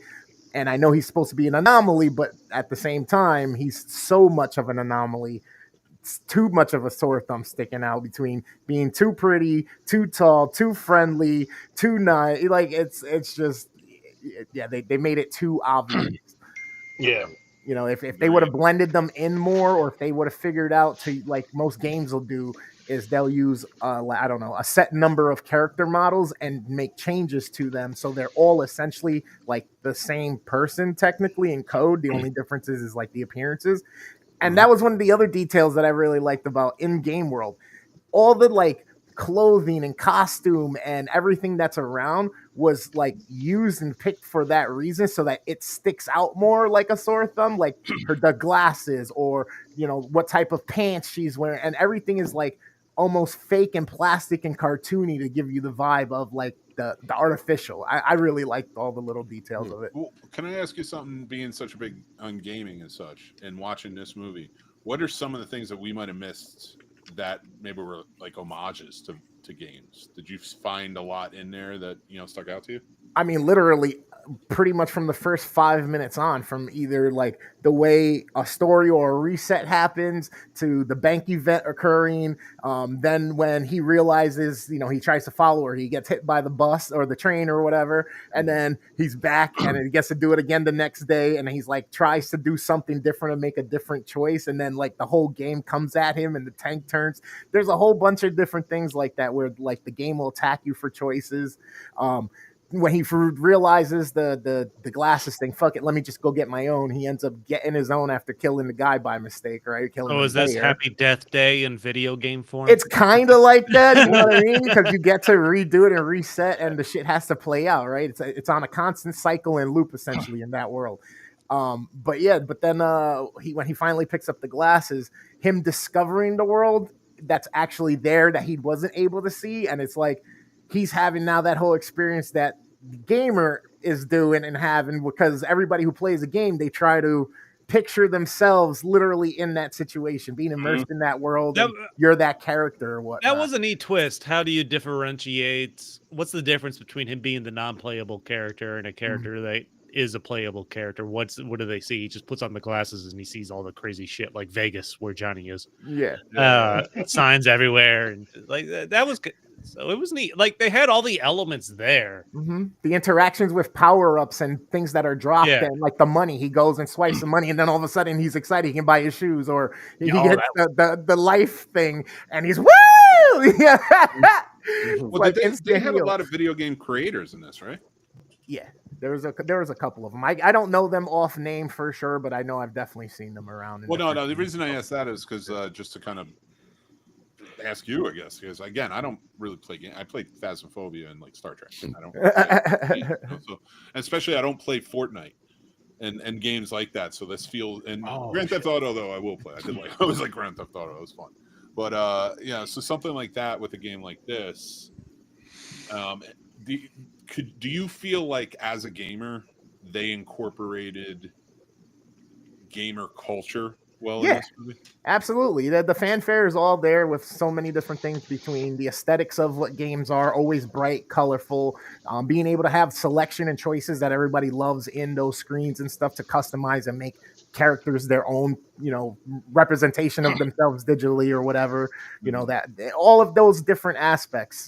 And I know he's supposed to be an anomaly, but at the same time, he's so much of an anomaly. It's too much of a sore thumb sticking out between being too pretty, too tall, too friendly, too nice. Like it's just, yeah, they made it too obvious. Yeah. You know, if they would have blended them in more, or if they would have figured out to, like most games will do, is they'll use I don't know, a set number of character models and make changes to them so they're all essentially like the same person technically in code. The only difference is like the appearances. And that was one of the other details that I really liked about in-game world. All the like clothing and costume and everything that's around was like used and picked for that reason, so that it sticks out more like a sore thumb, like the glasses, or, you know, what type of pants she's wearing. And everything is like almost fake and plastic and cartoony to give you the vibe of like the artificial. I really liked all the little details of it. Well, can I ask you something, being such a big on gaming and such, and watching this movie, what are some of the things that we might have missed that maybe were like homages to games? Did you find a lot in there that, you know, stuck out to you? I mean, literally pretty much from the first 5 minutes on, from either like the way a story or a reset happens to the bank event occurring. Then when he realizes, you know, he tries to follow her, he gets hit by the bus or the train or whatever. And then he's back and he gets to do it again the next day. And he's like, tries to do something different and make a different choice. And then like the whole game comes at him and the tank turns. There's a whole bunch of different things like that where like the game will attack you for choices. When he realizes the glasses thing, fuck it, let me just go get my own. He ends up getting his own after killing the guy by mistake, right? Oh, is this Happy Death Day in video game form? It's kind of like that, you know what I mean? Because you get to redo it and reset, and the shit has to play out, right? It's on a constant cycle and loop essentially in that world. But then when he finally picks up the glasses, him discovering the world that's actually there that he wasn't able to see, and it's like he's having now that whole experience that the gamer is doing and having, because everybody who plays a game, they try to picture themselves literally in that situation, being immersed in that world. You're that character or what. That was a neat twist. How do you differentiate? What's the difference between him being the non-playable character and a character that is a playable character? What do they see? He just puts on the glasses and he sees all the crazy shit like Vegas, where Johnny is. Yeah. Signs everywhere, and like that was good. So it was neat. Like they had all the elements there. The interactions with power-ups and things that are dropped, and like the money, he goes and swipes the money, and then all of a sudden he's excited he can buy his shoes, or he gets the life thing, and he's woo! Yeah. Well, like they had a lot of video game creators in this, right? Yeah, there was a couple of them. I don't know them off name for sure, but I know I've definitely seen them around. Well, no. The reason I asked that is because just to kind of ask you, I guess, because again, I don't really play games. I play Phasmophobia and like Star Trek. I don't play games, so, and especially I don't play Fortnite and games like that. So this feels, and Grand Theft Auto though I will play. I was like Grand Theft Auto. It was fun, but yeah. So something like that with a game like this, do you feel like as a gamer they incorporated gamer culture well? Yeah, absolutely. The fanfare is all there with so many different things, between the aesthetics of what games are, always bright, colorful, being able to have selection and choices that everybody loves in those screens and stuff to customize and make characters their own, representation of themselves digitally or whatever, that all of those different aspects,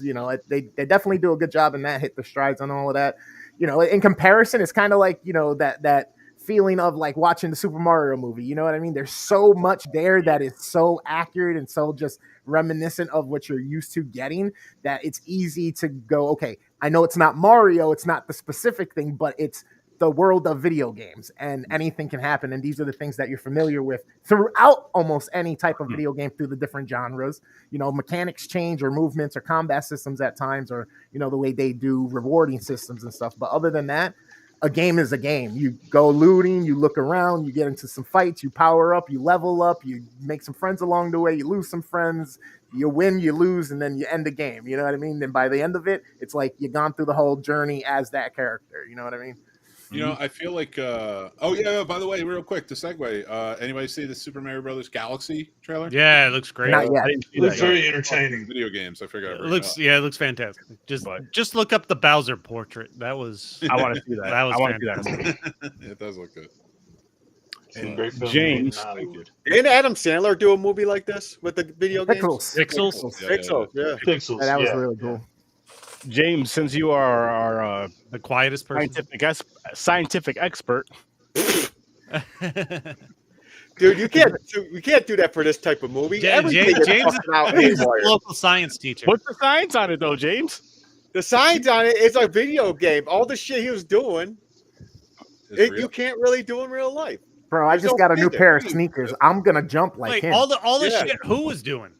they definitely do a good job in that, hit the strides on all of that. In comparison, it's kind of like, that feeling of like watching the Super Mario movie. You know what I mean? There's so much there that is so accurate and so just reminiscent of what you're used to getting that it's easy to go, okay, I know it's not Mario, it's not the specific thing, but it's the world of video games and anything can happen. And these are the things that you're familiar with throughout almost any type of video game through the different genres. Mechanics change or movements or combat systems at times, or, the way they do rewarding systems and stuff. But other than that, a game is a game. You go looting, you look around, you get into some fights, you power up, you level up, you make some friends along the way, you lose some friends, you win, you lose, and then you end the game. You know what I mean? Then by the end of it, it's like you've gone through the whole journey as that character. You know what I mean? I feel like oh yeah, by the way, real quick, to segue, anybody see the Super Mario Brothers Galaxy trailer? Yeah, it looks great. Not yet. It looks very entertaining. Video games, I figured. It looks fantastic. Just look up the Bowser portrait. That was I want to see that. That was I want to see that. It does look good. Some great film James. in Hollywood. Didn't Adam Sandler do a movie like this with the video games? Pixels. Pixels, yeah. Pixels. That was yeah. really cool. James, since you are our the quietest person. scientific expert, Dude, you can't do that for this type of movie. James is a local science teacher. what's the science on it though, James? The science on it is a video game. All the shit he was doing, you can't really do in real life. Bro, I just got a new pair of sneakers. I'm gonna jump like him. all the shit who was doing?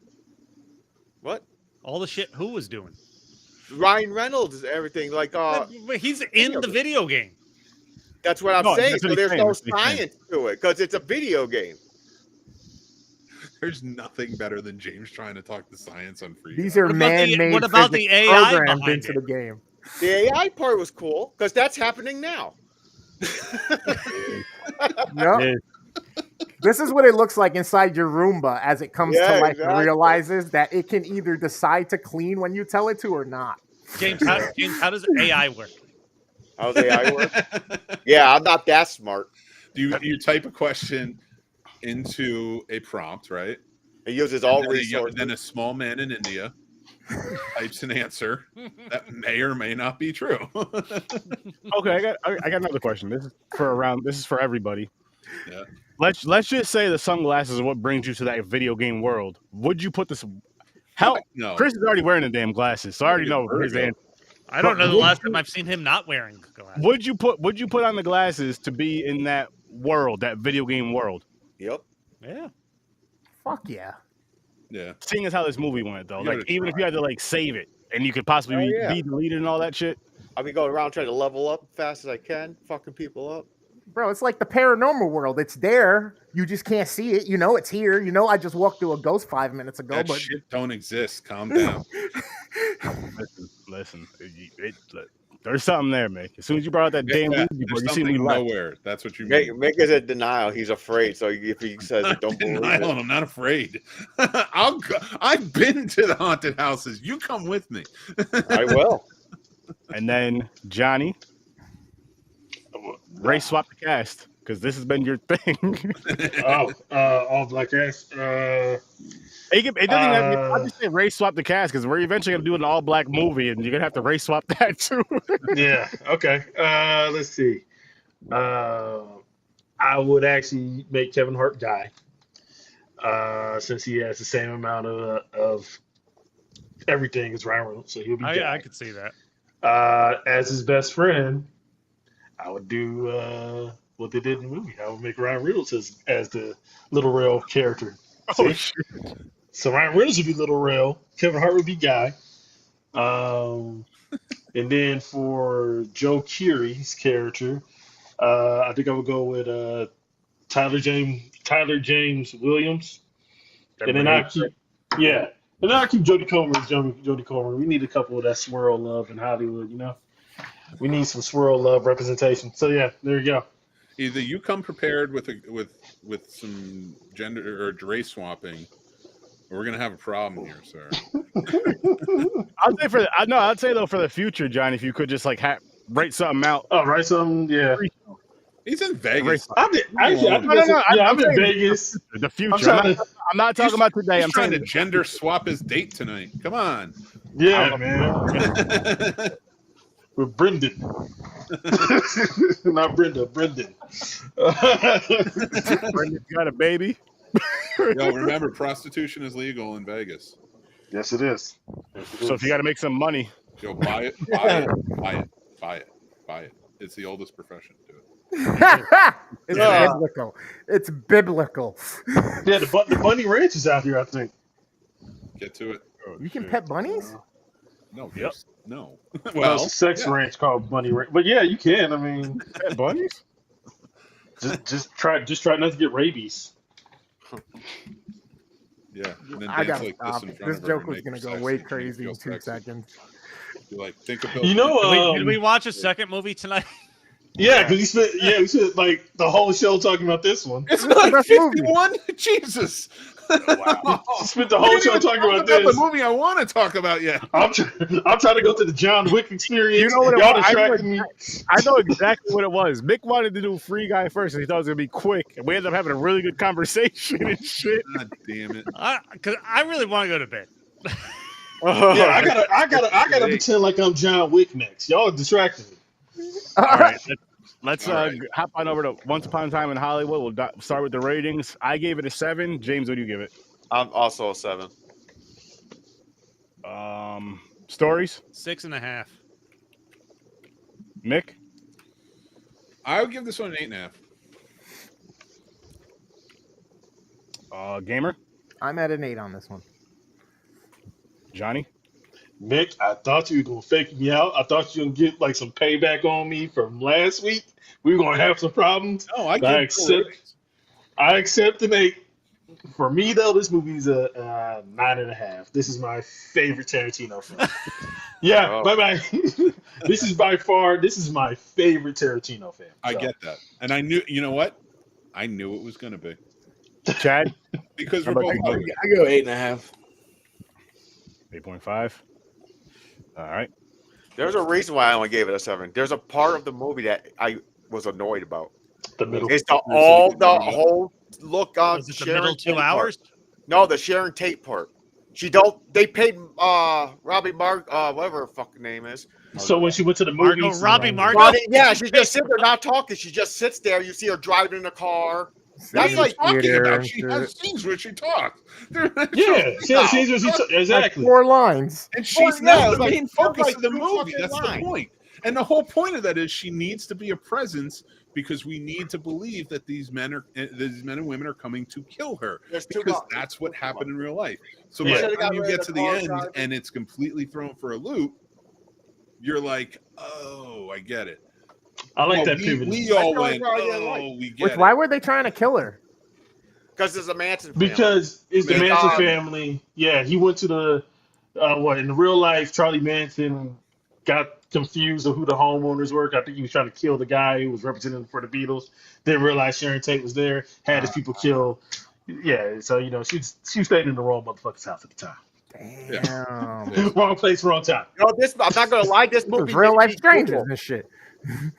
What? All the shit who was doing? Ryan Reynolds is everything. Like, But he's in the video game. that's what I'm saying. that's what So he's there's saying, no that's what he's saying. science to it because it's a video game. There's nothing better than James trying to talk the science on free. These are man-made what about the physics AI programmed behind into it? the game. The AI part was cool because that's happening now. Yep. This is what it looks like inside your Roomba as it comes to life and realizes that it can either decide to clean when you tell it to or not. James, how does AI work? How's AI work? Yeah, I'm not that smart. Do you type a question into a prompt, right? It uses all And resources. then a small man in India types an answer that may or may not be true. Okay, I got another question. This is for everybody. Yeah. Let's just say the sunglasses are what brings you to that video game world. Would you put this? How? No. Chris is already wearing the damn glasses, so I already know his answer. I don't know the last time I've seen him not wearing glasses. Would you put on the glasses to be in that world, that video game world? Yep. Yeah. Fuck yeah. Yeah. Seeing as how this movie went, though, You like gotta even if try. you had to like save it and you could possibly be deleted and all that shit. I'll be going around trying to level up as fast as I can, fucking people up. Bro, it's like the paranormal world. It's there. You just can't see it. You know it's here. You know I just walked through a ghost 5 minutes ago, That but shit don't exist. Calm down. Listen. There's something there, man. As soon as you brought out that damn Yeah, Ouija board, there's you see me something left. nowhere. That's what you mean. Make is in denial. He's afraid. So if he says it, don't believe Denial, it. I'm not afraid. I'll go. I've been to the haunted houses. You come with me. I will. And then Johnny, race swap the cast because this has been your thing. All black ass. It doesn't have to, I'll just say race swap the cast because we're eventually gonna do an all black movie and you're gonna have to race swap that too. Yeah. Okay. Let's see. I would actually make Kevin Hart die, since he has the same amount of everything as Ryan Reynolds, so he'll be I dead. could see that. As his best friend, I would do what they did in the movie. I would make Ryan Reynolds as the Little Rail character. Oh See? shit! So Ryan Reynolds would be Little Rail, Kevin Hart would be Guy. And then for Joe Keery's character, I think I would go with Tyler James Williams. And then I keep Jodie Comer as Jodie Comer. We need a couple of that swirl love in Hollywood, you know. We need some swirl love representation. So yeah, there you go. Either you come prepared with some gender or race swapping, or we're gonna have a problem here, sir. I'd say though for the future, John, if you could just like write something out. Oh, write something, yeah. He's in Vegas. I'm in Vegas. The future. I'm not talking about today. He's I'm trying saying to gender swap his date tonight. Come on. Yeah, man. With Brendan. Not Brenda, Brendan. Brendan's got a baby. Yo, remember, prostitution is legal in Vegas. Yes, it is. So if you got to make some money, Yo, buy it, buy it, buy it, buy it, buy it. It's the oldest profession. Do it. It's biblical. It's biblical. Yeah, the bunny ranch is out here, I think. Get to it. You can pet bunnies? No. Yep. No. Well, it's a sex ranch called Bunny Ranch. But yeah, you can. I mean, pet bunnies. Just try not to get rabies. Yeah. And then I dance gotta like stop. this in front This of her joke and was make gonna her go sexy way and she crazy in feels 2 sexy. seconds. You're like, think about You know, Did we watch a second movie tonight? Yeah, because we spent like the whole show talking about this one. It's This is the like best 51. Jesus. Wow. Spent the whole show talking about the this. movie I want to talk about yet. I'm trying to go to the John Wick experience. You know what it Y'all was? distracted me. I know exactly what it was. Mick wanted to do Free Guy first, and he thought it was gonna be quick. And we ended up having a really good conversation and shit. God damn it. Because I really want to go to bed. Yeah, I gotta pretend like I'm John Wick next. Y'all are distracting me. All right, let's All right. hop on over to Once Upon a Time in Hollywood. We'll start with the ratings. I gave it a 7. James, what do you give it? I'm also a 7. Stories. 6.5. Mick. I would give this one an 8.5. Gamer. I'm at an 8 on this one. Johnny. Nick, I thought you were gonna fake me out. I thought you were gonna get like some payback on me from last week. We were gonna have some problems. No, I accept an 8. For me though, this movie's a 9.5. This is my favorite Tarantino film. Yeah, Oh. bye. This is my favorite Tarantino film. I get that. And I knew, you know what? I knew it was going to be. Chad. Because we're How both about I go 8.5. 8.5. All right. There's a reason why I only gave it a 7. There's a part of the movie that I was annoyed about. The middle. It's the whole look on Was it the Sharon middle 2 Tate part. hours? No, the Sharon Tate part. They paid Robbie whatever her fucking name is. So when she went to the movies, Margot, yeah, she just sits there not talking. She just sits there. You see her driving in the car. That's like talking about. She has scenes where she talks. Yeah, she has scenes where she exactly. Like 4 lines. And she's yeah, not the like, main focus like of the 2 movie. fucking That's lines. the point. And the whole point of that is she needs to be a presence because we need to believe that these men and women are coming to kill her. Because that's what happened in real life. So by the time you get to the end and it's completely thrown for a loop, you're like, oh, I get it. I like that pivot. We all went, oh, we get it. Why were they trying to kill her? Because it's a Manson family. Because it's the Manson family. Yeah, he went to the in the real life, Charlie Manson got confused of who the homeowners were. I think he was trying to kill the guy who was representing for the Beatles. Didn't realize Sharon Tate was there. Had his people killed. Yeah, so she stayed in the wrong motherfucker's house at the time. Damn. Wrong place, wrong time. I'm not gonna lie. This movie, real life made me strangers Google. and shit.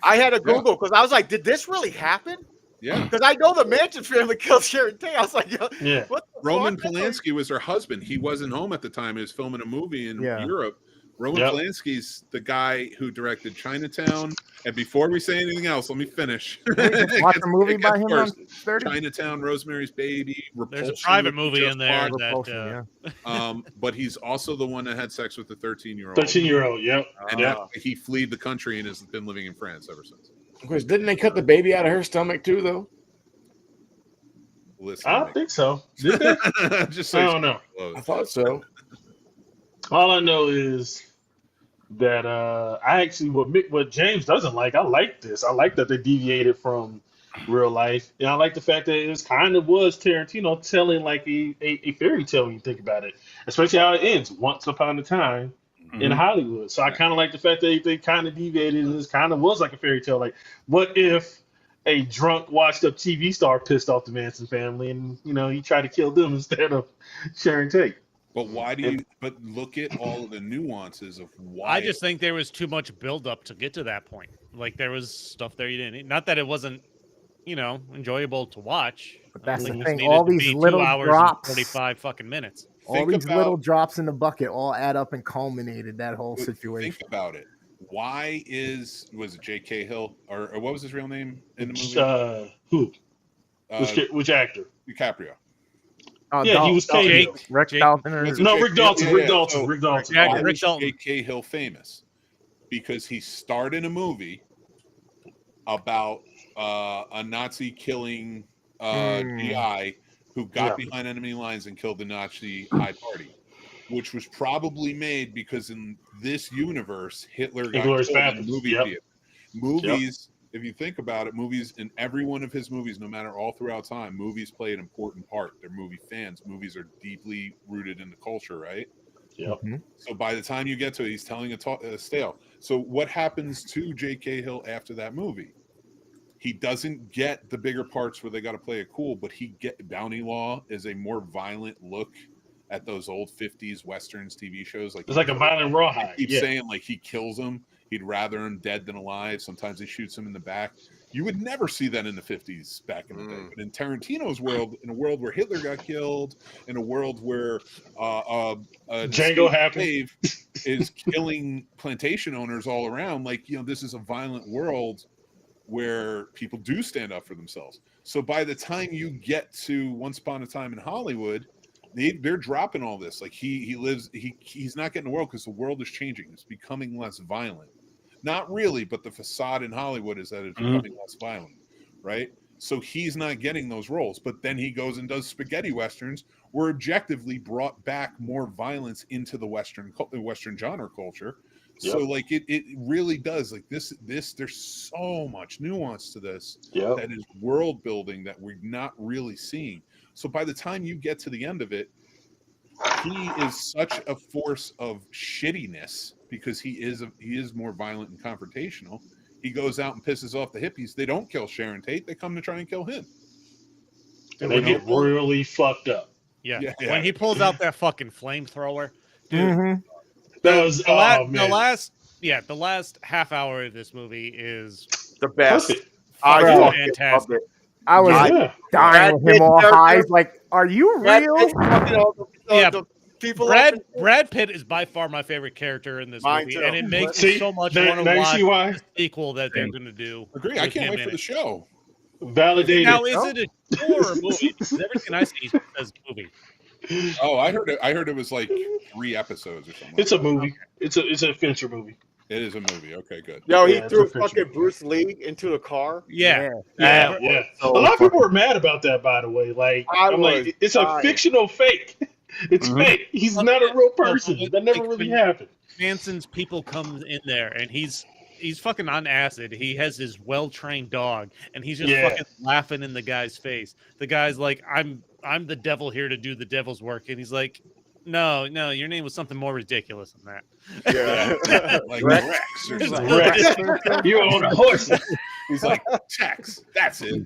I had to Google because I was like, did this really happen? Yeah. Because I know the Manson family killed Sharon Tate. I was like, yeah. What the Roman fuck? Polanski was her husband. He wasn't home at the time. He was filming a movie in Yeah. Europe. Roman Polanski's the guy who directed Chinatown. And before we say anything else, let me finish. Watch a movie by him on Sturd-O? Chinatown, Rosemary's Baby. There's a Repulsion, private which we movie just in there watched. that. But he's also the one that had sex with the 13-year-old. 13-year-old, yep. And he fled the country and has been living in France ever since. Of course, didn't they cut the baby out of her stomach too, though? Listen, I don't think so. Did they? Just so I don't know. I thought so. All I know is that I actually what James doesn't like. I like this. I like that they deviated from real life, and I like the fact that it kind of was Tarantino telling like a fairy tale when you think about it, especially how it ends. Once upon a time in Hollywood. So I kind of like the fact that they kind of deviated, and this kind of was like a fairy tale. Like, what if a drunk, washed-up TV star pissed off the Manson family, and he tried to kill them instead of Sharon Tate? But why do you? But look at all of the nuances of why. I just think there was too much buildup to get to that point. Like there was stuff there you didn't need. Not that it wasn't enjoyable to watch. But that's I the don't thing. think it All needed to these be little 2 hours drops, and 45 fucking minutes. all these little drops in the bucket all add up and culminated that whole situation. Think about it. Why was it J.K. Hill or what was his real name in the movie? Who? Which actor? DiCaprio. Yeah, he was Cahill. Rick Dalton. No, Rick Dalton. Rick Dalton. So Rick Dalton. Why Rick was Dalton. J.K. Hill famous? Because he starred in a movie about a Nazi killing GI who got behind enemy lines and killed the Nazi high party, which was probably made because in this universe, Hitler got killed in the movie theater. Movies, if you think about it, movies in every one of his movies, no matter all throughout time, movies play an important part. They're movie fans. Movies are deeply rooted in the culture, right? Yep. So by the time you get to it, he's telling a tale. So what happens to J.K. Hill after that movie? He doesn't get the bigger parts where they got to play it cool, but Bounty Law is a more violent look at those old 50s Westerns TV shows. Like it's like a violent rawhide. He keeps saying like he kills him. He'd rather him dead than alive. Sometimes he shoots him in the back. You would never see that in the 50s back in the day. But in Tarantino's world, in a world where Hitler got killed, in a world where Django happened is killing plantation owners all around, this is a violent world where people do stand up for themselves. So by the time you get to Once Upon a Time in Hollywood, they're dropping all this. Like he's not getting the world because the world is changing. It's becoming less violent. Not really, but the facade in Hollywood is that it's becoming less violent, right? So he's not getting those roles. But then he goes and does spaghetti westerns, where objectively brought back more violence into the Western genre culture. Yep. So it really does this. There's so much nuance to this that is world building that we're not really seeing. So by the time you get to the end of it, he is such a force of shittiness because he is more violent and confrontational. He goes out and pisses off the hippies. They don't kill Sharon Tate. They come to try and kill him. And they get really fucked up. Yeah. When he pulls out that fucking flamethrower, dude. Mm-hmm. That was the last half hour of this movie is the best. Fantastic. I was dying with him all highs. Like, are you real? Brad Pitt is by far my favorite character in this movie, and it makes me so much want to watch the sequel that they're going to do. Agree. I can't wait for the show. Validated. Now, is it a horror movie? Because everything I see says movie. Oh, I heard it was like 3 episodes or something. It's a movie. It's a Fincher movie. It is a movie. Okay, good. Yo, he threw fucking Bruce Lee into the car. Yeah. A lot of people were mad about that, by the way. Like, I'm like, it's a fictional fake. It's fake. He's not a real person. That never really happened. Manson's people come in there, and he's fucking on acid. He has his well-trained dog, and he's just fucking laughing in the guy's face. The guy's like, I'm the devil here to do the devil's work, and he's like, no, your name was something more ridiculous than that. Yeah, like Rex or something. You own a horse. He's like, Tex, that's it.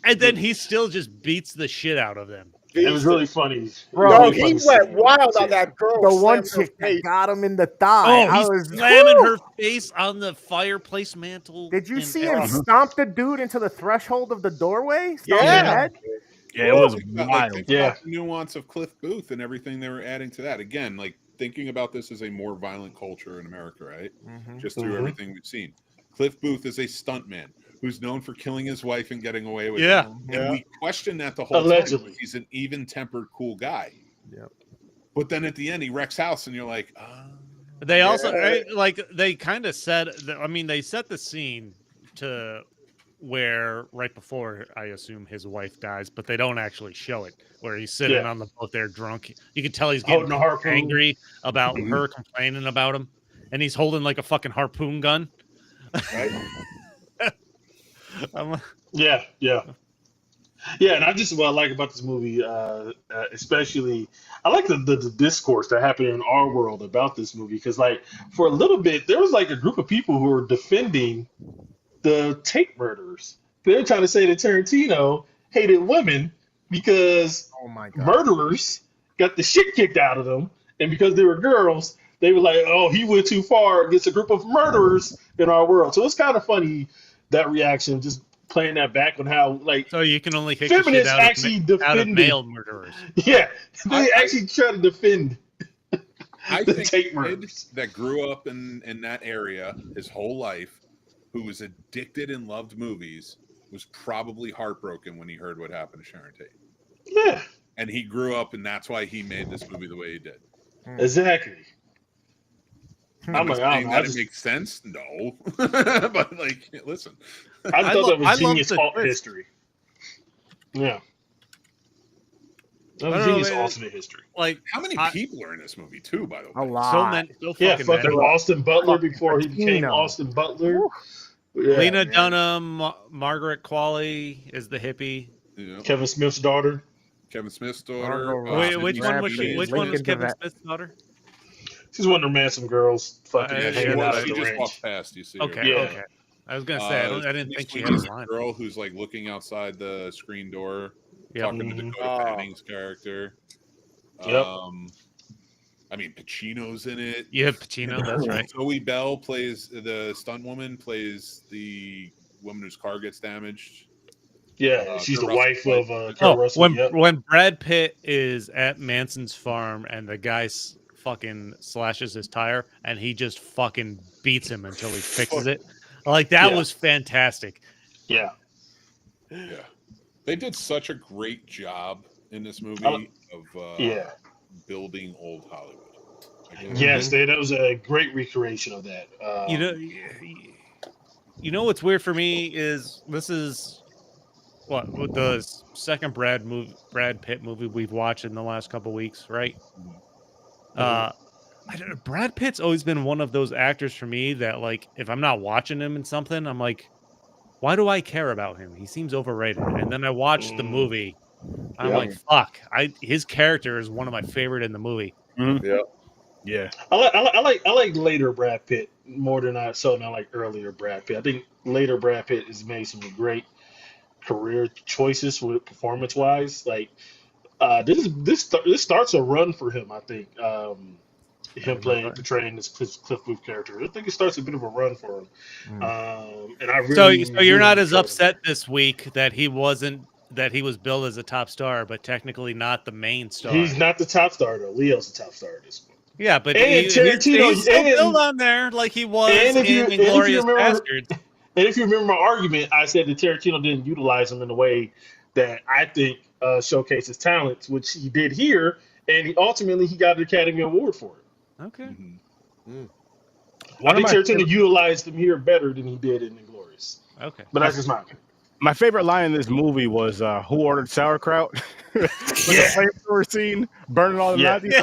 And then he still just beats the shit out of them. It was really funny. Bro, he went wild on that girl. The one chick that got him in the thigh. Oh, he's slamming her face on the fireplace mantle. Did you see him stomp the dude into the threshold of the doorway? Yeah, it was wild. Think about the nuance of Cliff Booth and everything they were adding to that. Again, like thinking about this as a more violent culture in America, right? Just through everything we've seen. Cliff Booth is a stuntman who's known for killing his wife and getting away with it. And we question that the whole time. He's an even-tempered, cool guy. Yeah. But then at the end, he wrecks house, and you're like, They also, they kind of said, they set the scene to where right before, I assume, his wife dies, but they don't actually show it, where he's sitting on the boat there drunk. You can tell he's getting angry about her complaining about him, and he's holding like a fucking harpoon gun. Right? Yeah, and I just what I like about this movie, especially I like the discourse that happened in our world about this movie, because like for a little bit there was like a group of people who were defending the Tate murderers. They're trying to say that Tarantino hated women because murderers got the shit kicked out of them, and because they were girls, they were like, "Oh, he went too far against a group of murderers in our world." So it's kind of funny, that reaction, just playing that back on how like So you can only kick the shit feminists out actually of defended. male murderers. Yeah, they actually try to defend. I the think tape a kid murders. that grew up in that area his whole life, who was addicted and loved movies, was probably heartbroken when he heard what happened to Sharon Tate. Yeah, And he grew up, and that's why he made this movie the way he did. exactly. I'm not saying that it makes sense, no, but like, listen, I thought that was genius love the history. Yeah, that was genius alternate history. Like, how many people are in this movie too? By the way, A lot. so many, so Yeah, fucking fucking many. Austin Butler before he became Pacino. Austin Butler. Yeah, Lena man. Dunham, Margaret Qualley is the hippie. Yeah. Kevin Smith's daughter. Kevin Smith's daughter. Which one was she? Which one was Lincoln Kevin Devet. Smith's daughter? She's one of the ransom girls. Fucking Yeah, hanging out at She the just ranch. walked past. You see? her. Okay, Yeah. okay. I was gonna say I didn't think she had a line. Girl who's like looking outside the screen door, Yep. talking to Dakota Fanning's character. Yep. I mean, Pacino's in it. Yeah, Pacino. That's right. Zoe Bell plays the stunt woman, plays the woman whose car gets damaged. Yeah, she's the Kurt wife Russell. of Kurt Russell. When Brad Pitt is at Manson's farm and the guy fucking slashes his tire and he just fucking beats him until he fixes it, like that was fantastic. Yeah. Yeah, they did such a great job in this movie of building old Hollywood. Yes, that was a great recreation of that. You know what's weird for me is this is what the second Brad Pitt movie we've watched in the last couple weeks, right? Brad Pitt's always been one of those actors for me that, like, if I'm not watching him in something, I'm like, why do I care about him? He seems overrated. And then I watched the movie. I'm like, fuck. His character is one of my favorite in the movie. Yeah. I like later Brad Pitt more than I like earlier Brad Pitt. I think later Brad Pitt has made some great career choices with performance wise. Like this starts a run for him. I think him portraying this Cliff Booth character. I think it starts a bit of a run for him. And I really so you're not as upset this week that he was billed as a top star, but technically not the main star. He's not the top star though. Leo's the top star this one. Yeah, but he's still billed on there like he was in Inglourious Bastards. And if you remember my argument, I said that Tarantino didn't utilize him in the way that I think showcased his talents, which he did here, and ultimately he got an Academy Award for it. Okay. I think Tarantino utilized him here better than he did in Inglourious. Okay. But that's just my opinion. My favorite line in this movie was "Who ordered sauerkraut?" The flamethrower scene, burning all the Nazis.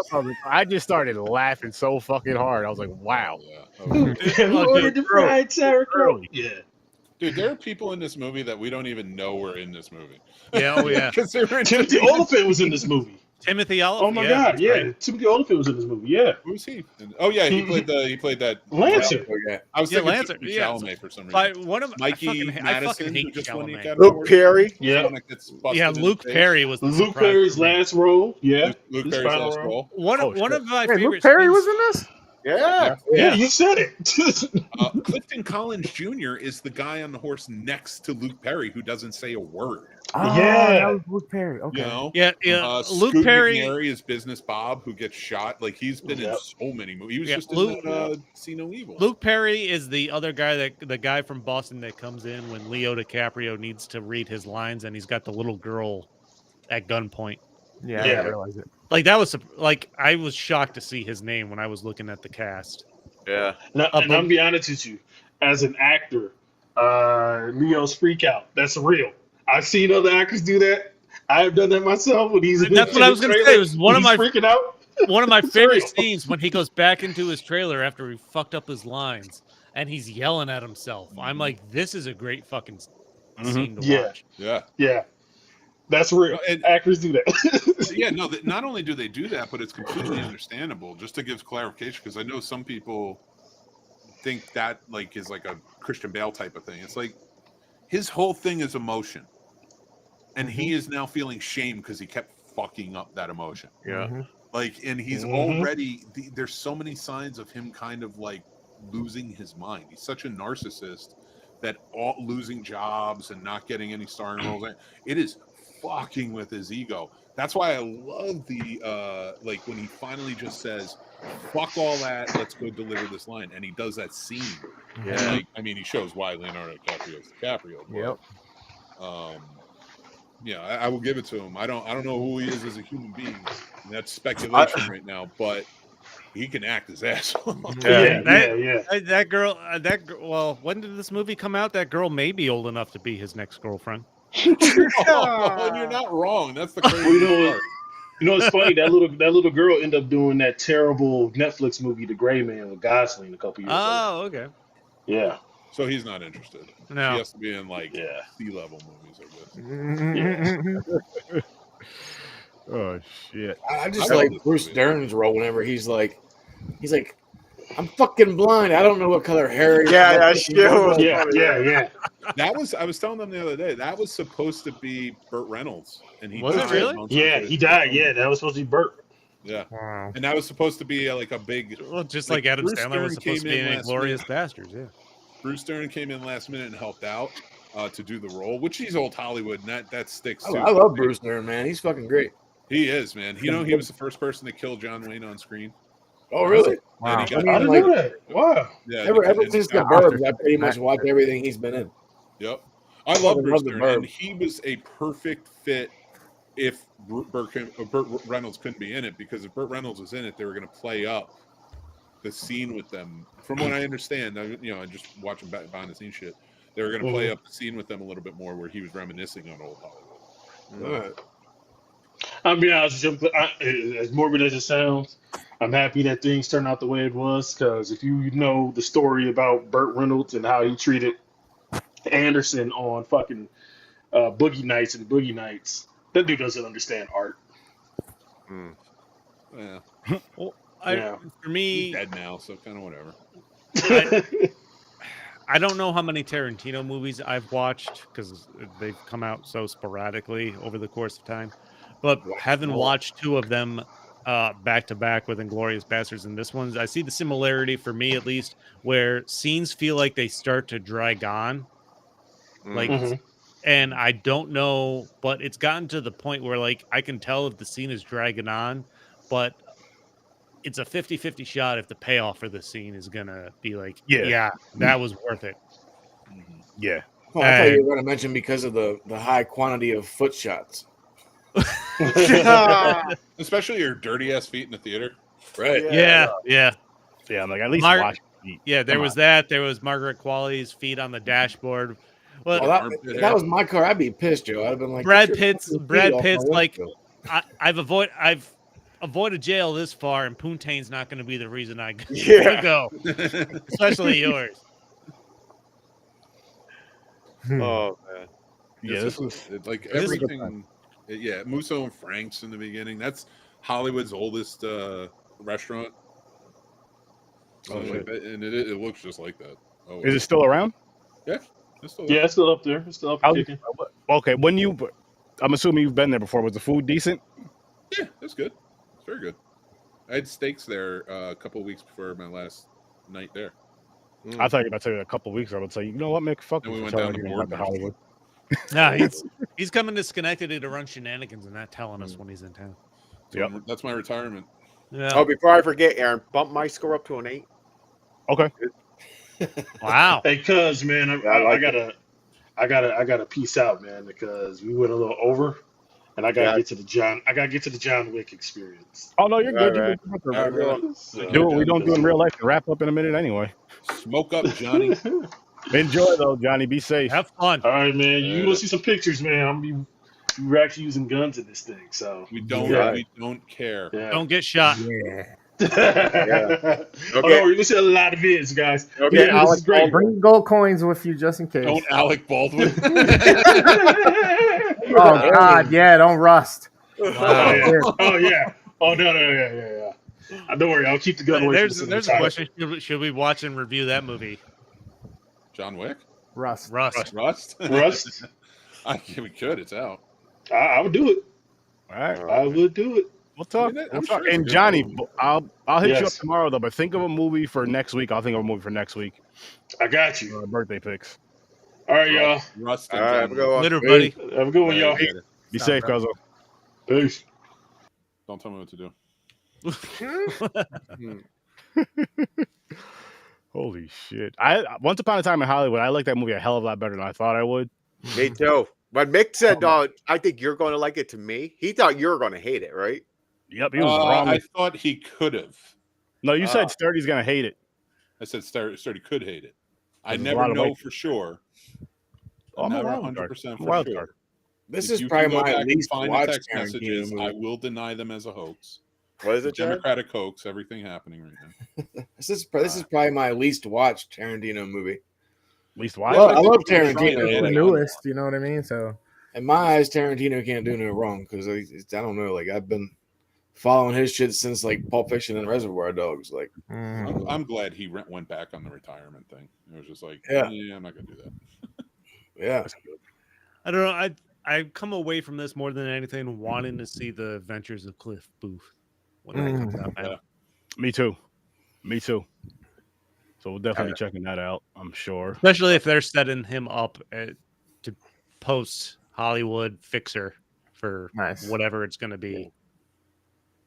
I just started laughing so fucking hard. I was like, "Wow!" Who ordered the fried sauerkraut? Yeah, dude, there are people in this movie that we don't even know were in this movie. Yeah, oh yeah. Timothy Olyphant was in this movie. Timothy Olyphant. Oh my god, yeah. Right. Timothy Olyphant was in this movie. Yeah. Who's he? Oh yeah, he played that Lancer. I was thinking Lancer. Chalamet for some reason. Mikey Madison, who just won the Chalamet. Academy Luke Perry. Yeah. Luke Perry was the Luke Perry's last role. Yeah. Luke Perry's last role. One of my favorite. Luke Perry was in this. Yeah, you said it. Clifton Collins Jr. is the guy on the horse next to Luke Perry who doesn't say a word. That was Luke Perry. Okay. You know? Yeah. Luke Scoot Perry McNairy is Business Bob who gets shot. Like he's been in so many movies. He was just in See No Evil. Luke Perry is the other guy the guy from Boston that comes in when Leo DiCaprio needs to read his lines and he's got the little girl at gunpoint. Yeah, I didn't realize it. Like that was like I was shocked to see his name when I was looking at the cast. Yeah. And I'm gonna be honest with you, as an actor, Leo's freak out. That's real. I've seen other actors do that. I've done that myself when he's. That's what I was gonna say. It was one of my freaking out. One of my favorite scenes when he goes back into his trailer after he fucked up his lines and he's yelling at himself. I'm like, this is a great fucking scene to watch. Yeah. That's real. And actors do that. Not only do they do that, but it's completely understandable. Just to give clarification, because I know some people think that like is like a Christian Bale type of thing. It's like his whole thing is emotion, and he is now feeling shame because he kept fucking up that emotion. Yeah. Like, and he's already. There's so many signs of him kind of like losing his mind. He's such a narcissist that all losing jobs and not getting any starring roles, it is fucking with his ego. That's why I love the like when he finally just says, "Fuck all that, let's go deliver this line," and he does that scene. Yeah. And like, I mean, he shows why Leonardo DiCaprio is DiCaprio. But, Yep. yeah, I will give it to him. I don't know who he is as a human being. And that's speculation right now, but he can act his ass off. Yeah. That girl. Well, when did this movie come out? That girl may be old enough to be his next girlfriend. And you're not wrong. That's the crazy part. You know, it's funny that little girl ended up doing that terrible Netflix movie, The Gray Man, with Gosling a couple years ago. Oh, okay. Yeah. So he's not interested. No. He has to be in like C-level movies, I guess. Oh shit! I just like Bruce Dern's role whenever he's like, I'm fucking blind. I don't know what color hair. Yeah. I was telling them the other day that was supposed to be Burt Reynolds, and he Was it really? Yeah, he died. Yeah, that was supposed to be Burt. Yeah, Wow. and that was supposed to be like a big. Well, just like Adam Bruce Sandler was Dern supposed to came be in in last Glorious minute. Bastards. Yeah. Bruce Dern came in last minute and helped out to do the role, which he's old Hollywood, and that sticks. I love Bruce Dern, man. He's fucking great. He is, man. You know, he was the first person to kill John Wayne on screen. Oh, really? Wow. I didn't know that. Wow. Yeah, Ever since The Burbs, I pretty much watch everything he's been in. Yep. I love Bruce The Dern, Burbs. and he was a perfect fit if Burt Reynolds couldn't be in it, because if Burt Reynolds was in it, they were going to play up the scene with them. From what I understand, I just watching behind the scenes shit, they were going to play up the scene with them a little bit more, where he was reminiscing on old Hollywood. I'll be honest with you, as morbid as it sounds, I'm happy that things turned out the way it was, because if you know the story about Burt Reynolds and how he treated Anderson on fucking Boogie Nights and Boogie Nights, that dude doesn't understand art. Yeah. Well, Yeah. for me, He's dead now, so kind of whatever. I don't know how many Tarantino movies I've watched because they've come out so sporadically over the course of time. But having watched two of them back to back with Inglourious Bastards and this one's, I see the similarity, for me at least, where scenes feel like they start to drag on. Like, and I don't know, but it's gotten to the point where, like, I can tell if the scene is dragging on, but it's a 50-50 shot if the payoff for the scene is gonna be like, yeah, that was worth it. Yeah. Oh, I thought you were going to mention because of the high quantity of foot shots. Especially your dirty ass feet in the theater. Right. Yeah. I'm like, at least watch it. Yeah, there was that. There was Margaret Qualley's feet on the dashboard. Well, if that was my car, I'd be pissed, Joe. I'd have been like, Brad Pitt's like, I've avoided jail this far, and Poontain's not going to be the reason I go, especially yours. Oh man, Yeah, this was like everything. Yeah, Musso and Frank's in the beginning. That's Hollywood's oldest restaurant. So and it looks just like that. Oh, is it still around? Yeah, it's still it's still up there. It's still up and kicking. Okay, I'm assuming you've been there before. Was the food decent? Yeah, it's good. It's very good. I had steaks there a couple of weeks before my last night there. I thought you were about to say a couple of weeks ago. I would say, you know what, Mick? Fuck. And we you went for down telling to me Board about Hollywood. Nah, he's coming to Schenectady to run shenanigans and not telling us when he's in town. So that's my retirement. Yeah. Oh, before I forget, Aaron, bump my score up to an 8. Okay. Wow. Hey, cuz man, I gotta peace out, man, because we went a little over, and I gotta get to the John Wick experience. Oh no, you're good. Right. You're good. Do what we don't do in real life. Wrap up in a minute anyway. Smoke up, Johnny. Enjoy though, Johnny. Be safe. Have fun. All right, man. You want to see some pictures, man? We're actually using guns in this thing, so We don't care. yeah. Don't get shot. Okay. Okay. Oh, no, we're listening to a lot of vids, guys. Okay, this Alex, is great. Bring gold coins with you just in case. Don't Alec Baldwin. Oh God, yeah, don't rust. Oh yeah. Oh no, yeah. Don't worry, I'll keep the gun away. There's a question: should we watch and review that movie? John Wick? Rust. Rust? Rust? We could. It's out. I would do it. All right. I would do it. We'll talk. I'm sure it's And good. Johnny, I'll hit you up Yes. tomorrow though. But think of a movie for next week. I'll think of a movie for next week. I got you. Birthday picks. All right, y'all. Rust All and right, have a good one. Later, buddy. Have a good one, y'all. Be Stop, safe, bro. Guzzle. Peace. Don't tell me what to do. Holy shit! Once upon a time in Hollywood, I liked that movie a hell of a lot better than I thought I would. Me too. When Mick said, I think you're going to like it to me, he thought you were going to hate it, right? Yep, he was wrong. I thought he could have. No, you said Sturdy's gonna hate it. I said Sturdy could hate it. I There's a never lot of know white- for sure. I'm a Never wild card. 100% I'm a for wild sure. card. This If is you probably can go my back and least find the watched text Tarantino messages. I movie. will deny them as a hoax. What is it, Jared? Democratic hoax, everything happening right now. This is probably my least watched Tarantino movie. Least I why? love Trying to Tarantino. get The it newest, you know what I mean? So In my eyes, Tarantino can't do no wrong because I don't know. Like I've been following his shit since like Pulp Fiction and Reservoir Dogs. Like, I'm glad he went back on the retirement thing. It was just like, Yeah. I'm not gonna do that. yeah, I don't know. I come away from this more than anything wanting to see the Adventures of Cliff Booth when that comes out. Man. Me too. Me too. So we'll definitely be checking that out. I'm sure. Especially if they're setting him up to post Hollywood fixer for Nice. whatever it's going to be.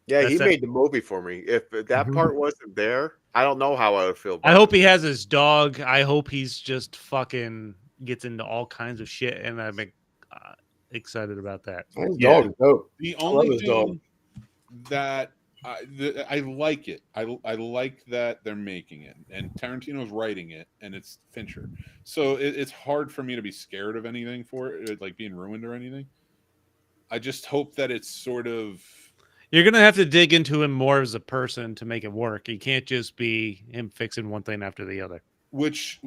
Yeah, That's he it. made the movie for me. If that part wasn't there, I don't know how I would feel. I hope he has his dog. I hope he's just fucking gets into all kinds of shit, and I'm excited about that. his dog is dope. The love only his dog. thing that I like it. I like that they're making it, and Tarantino's writing it, and it's Fincher. So it's hard for me to be scared of anything for it, like being ruined or anything. I just hope that it's sort of. You're gonna have to dig into him more as a person to make it work. He can't just be him fixing one thing after the other. Which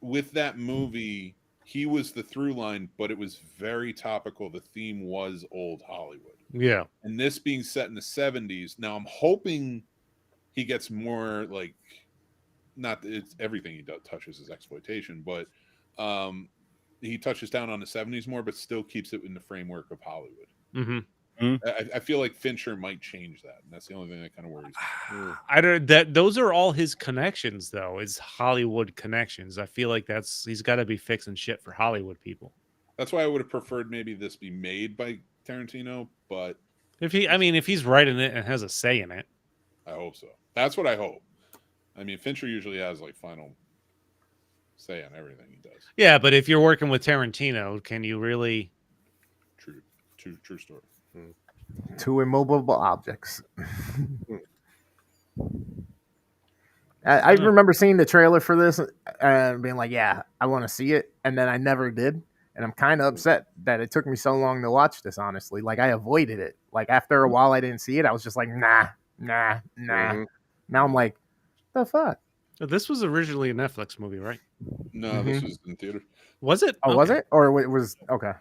with that movie, he was the through line, but it was very topical. The theme was old Hollywood. Yeah. And this being set in the 70s, now I'm hoping he gets more like, not it's everything he does touches is exploitation, but he touches down on the 70s more, but still keeps it in the framework of Hollywood. Mm-hmm. I feel like Fincher might change that, and that's the only thing that kind of worries me. I don't. That those are all his connections, though. Is Hollywood connections. I feel like he's got to be fixing shit for Hollywood people. That's why I would have preferred maybe this be made by Tarantino, but if he's writing it and has a say in it, I hope so. That's what I hope. I mean, Fincher usually has like final say on everything he does. Yeah, but if you're working with Tarantino, can you really? True story. Two immovable objects. I remember seeing the trailer for this and being like, yeah, I want to see it. And then I never did. And I'm kind of upset that it took me so long to watch this, honestly. Like, I avoided it. Like, after a while I didn't see it, I was just like, nah. Now I'm like, the fuck? This was originally a Netflix movie, right? No, this was in theater. Was it? Oh, was it? Or it was, okay.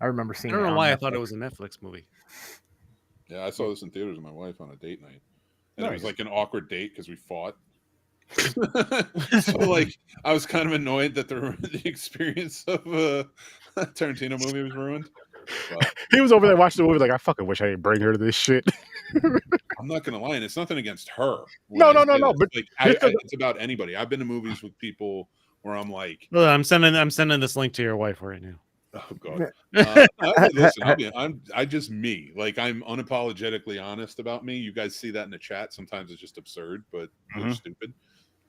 I remember seeing I it. don't know on why I Netflix. thought it was a Netflix movie. Yeah, I saw this in theaters with my wife on a date night. And it was Nice. like an awkward date because we fought. So, like, I was kind of annoyed that the experience of a Tarantino movie was ruined. But He was over there watching the movie like, I fucking wish I didn't bring her to this shit. I'm not going to lie, and it's nothing against her. when No, I no, say no. this. But Like, it's about anybody. I've been to movies with people where I'm like, Well, I'm sending this link to your wife right now. oh god. Listen, I just me. Like, I'm unapologetically honest about me. You guys see that in the chat. Sometimes it's just absurd, but it's stupid.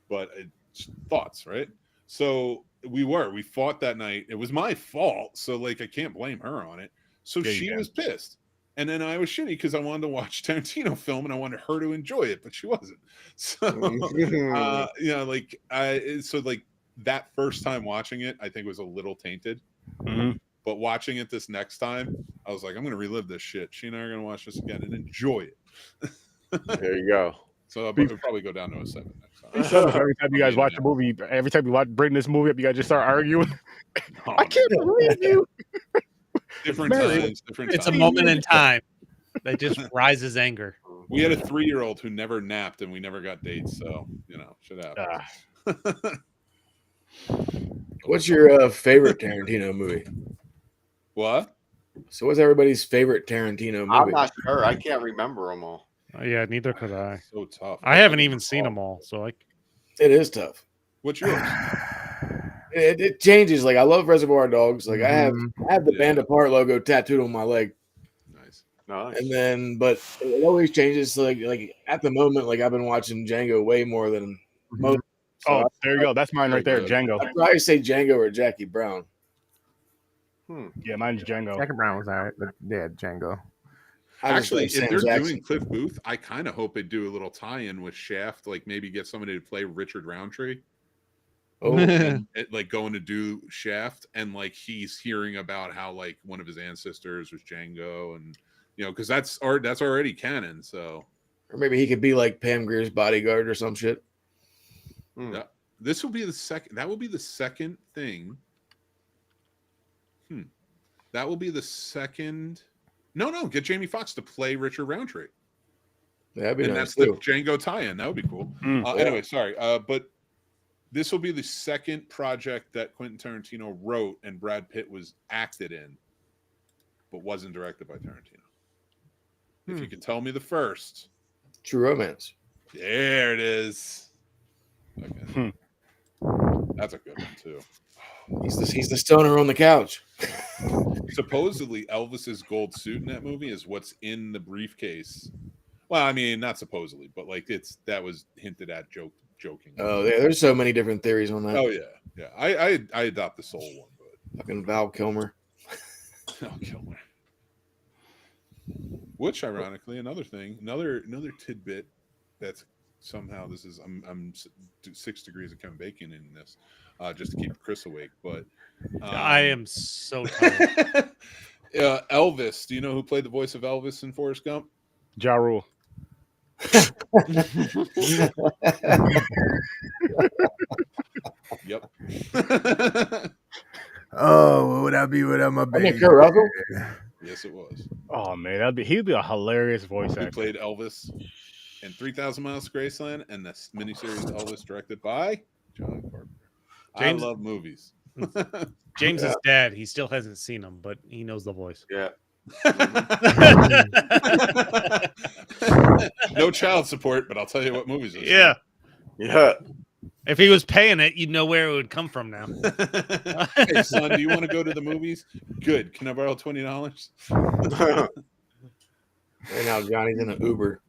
But it's thoughts, right? So we fought that night. It was my fault. So like, I can't blame her on it. So Yeah, you she can. was pissed. And then I was shitty because I wanted to watch Tarantino film and I wanted her to enjoy it, but she wasn't. So, like that first time watching it, I think was a little tainted. But watching it this next time, I was like, I'm going to relive this shit. She and I are going to watch this again and enjoy it. There you go. So I'll probably go down to a 7 next time. Every time you guys watch a movie, every time you bring this movie up, you guys just start arguing. Oh, I can't believe you. Different times. It's a moment in time that just rises anger. We had a 3-year-old who never napped and we never got dates. So, shit happens. What's your favorite Tarantino movie? What? So, what's everybody's favorite Tarantino movie? I'm not sure. I can't remember them all. Yeah, neither could I. So tough. I haven't even seen them all, so It is tough. What's yours? it changes. Like I love Reservoir Dogs. Like I have the Yeah. Band Apart logo tattooed on my leg. Nice. And then, but it always changes. So like at the moment, like I've been watching Django way more than most. So there you go. That's mine right there, Django. I'd probably say Django or Jackie Brown. Yeah, mine's Django. Jackie Brown was alright, but yeah, Django. Actually, if they're Jackson. doing Cliff Booth, I kind of hope they do a little tie-in with Shaft, like maybe get somebody to play Richard Roundtree. Oh, like going to do Shaft, and like he's hearing about how like one of his ancestors was Django, and because that's already canon. So, or maybe he could be like Pam Grier's bodyguard or some shit. This will be the second. That will be the second thing. That will be the second. No, get Jamie Foxx to play Richard Roundtree. That'd be and nice that's too. the Django tie-in. That would be cool. Anyway, sorry. But this will be the second project that Quentin Tarantino wrote and Brad Pitt was acted in, but wasn't directed by Tarantino. If you can tell me the first. True Romance. There it is. Okay. That's a good one too. He's the stoner on the couch. Supposedly Elvis's gold suit in that movie is what's in the briefcase. Well, I mean, not supposedly, but like that was hinted at joking. Oh, there's so many different theories on that. Oh yeah. I adopt the soul one, but fucking Val Kilmer. Val Kilmer. Which, ironically, another tidbit that's somehow this is I'm 6 degrees of Kevin Bacon in this, just to keep Chris awake. But I am so tired. Elvis. Do you know who played the voice of Elvis in Forrest Gump? Ja Rule. Yep. Oh, what would I be without my baby? Kurt Russell? Yes, it was. Oh man, he'd be a hilarious voice actor. He played Elvis in 3,000 Miles to Graceland and the miniseries Elvis, directed by John Carpenter. James, I love movies. James is dead. He still hasn't seen him, but he knows the voice. Yeah. No child support, but I'll tell you what movies. Yeah. Yeah. If he was paying it, you'd know where it would come from now. Hey, son, do you want to go to the movies? Good. Can I borrow $20? Right now, Johnny's in an Uber.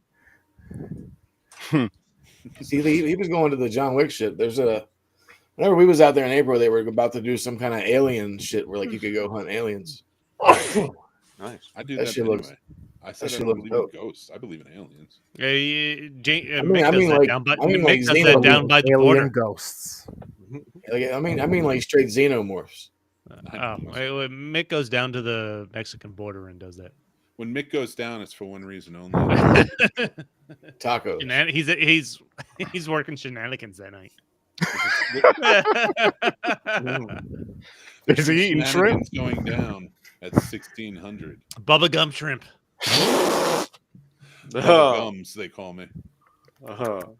See, he was going to the John Wick shit. Whenever we was out there in April, they were about to do some kind of alien shit where like you could go hunt aliens. Nice. I do that shit anyway. looks. I said I shit don't looks believe in dope. ghosts. I believe in aliens. Mick does that down by the border. Ghosts. Like, I mean, like straight xenomorphs. Mick goes down to the Mexican border and does that. When Mick goes down, it's for one reason only. Tacos. He's working shenanigans that night. Is he eating shrimp? Going down at 1600. Bubba Gum Shrimp. Bubba Gums, they call me. Oh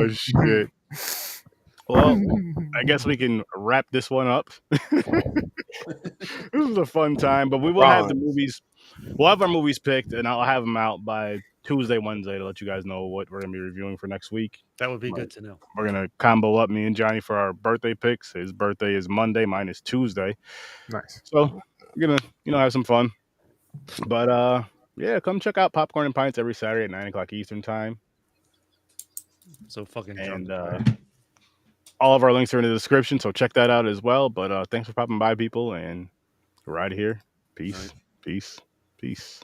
shit. Well, I guess we can wrap this one up. This was a fun time, but we will have the movies. We'll have our movies picked, and I'll have them out by Tuesday, Wednesday to let you guys know what we're going to be reviewing for next week. That would be good to know. We're going to combo up me and Johnny for our birthday picks. His birthday is Monday. Mine is Tuesday. Nice. So we're going to, have some fun. But, yeah, come check out Popcorn and Pints every Saturday at 9 o'clock Eastern time. So fucking drunk. And all of our links are in the description, so check that out as well. But thanks for popping by, people, and we're out of here. Peace. Peace. Peace.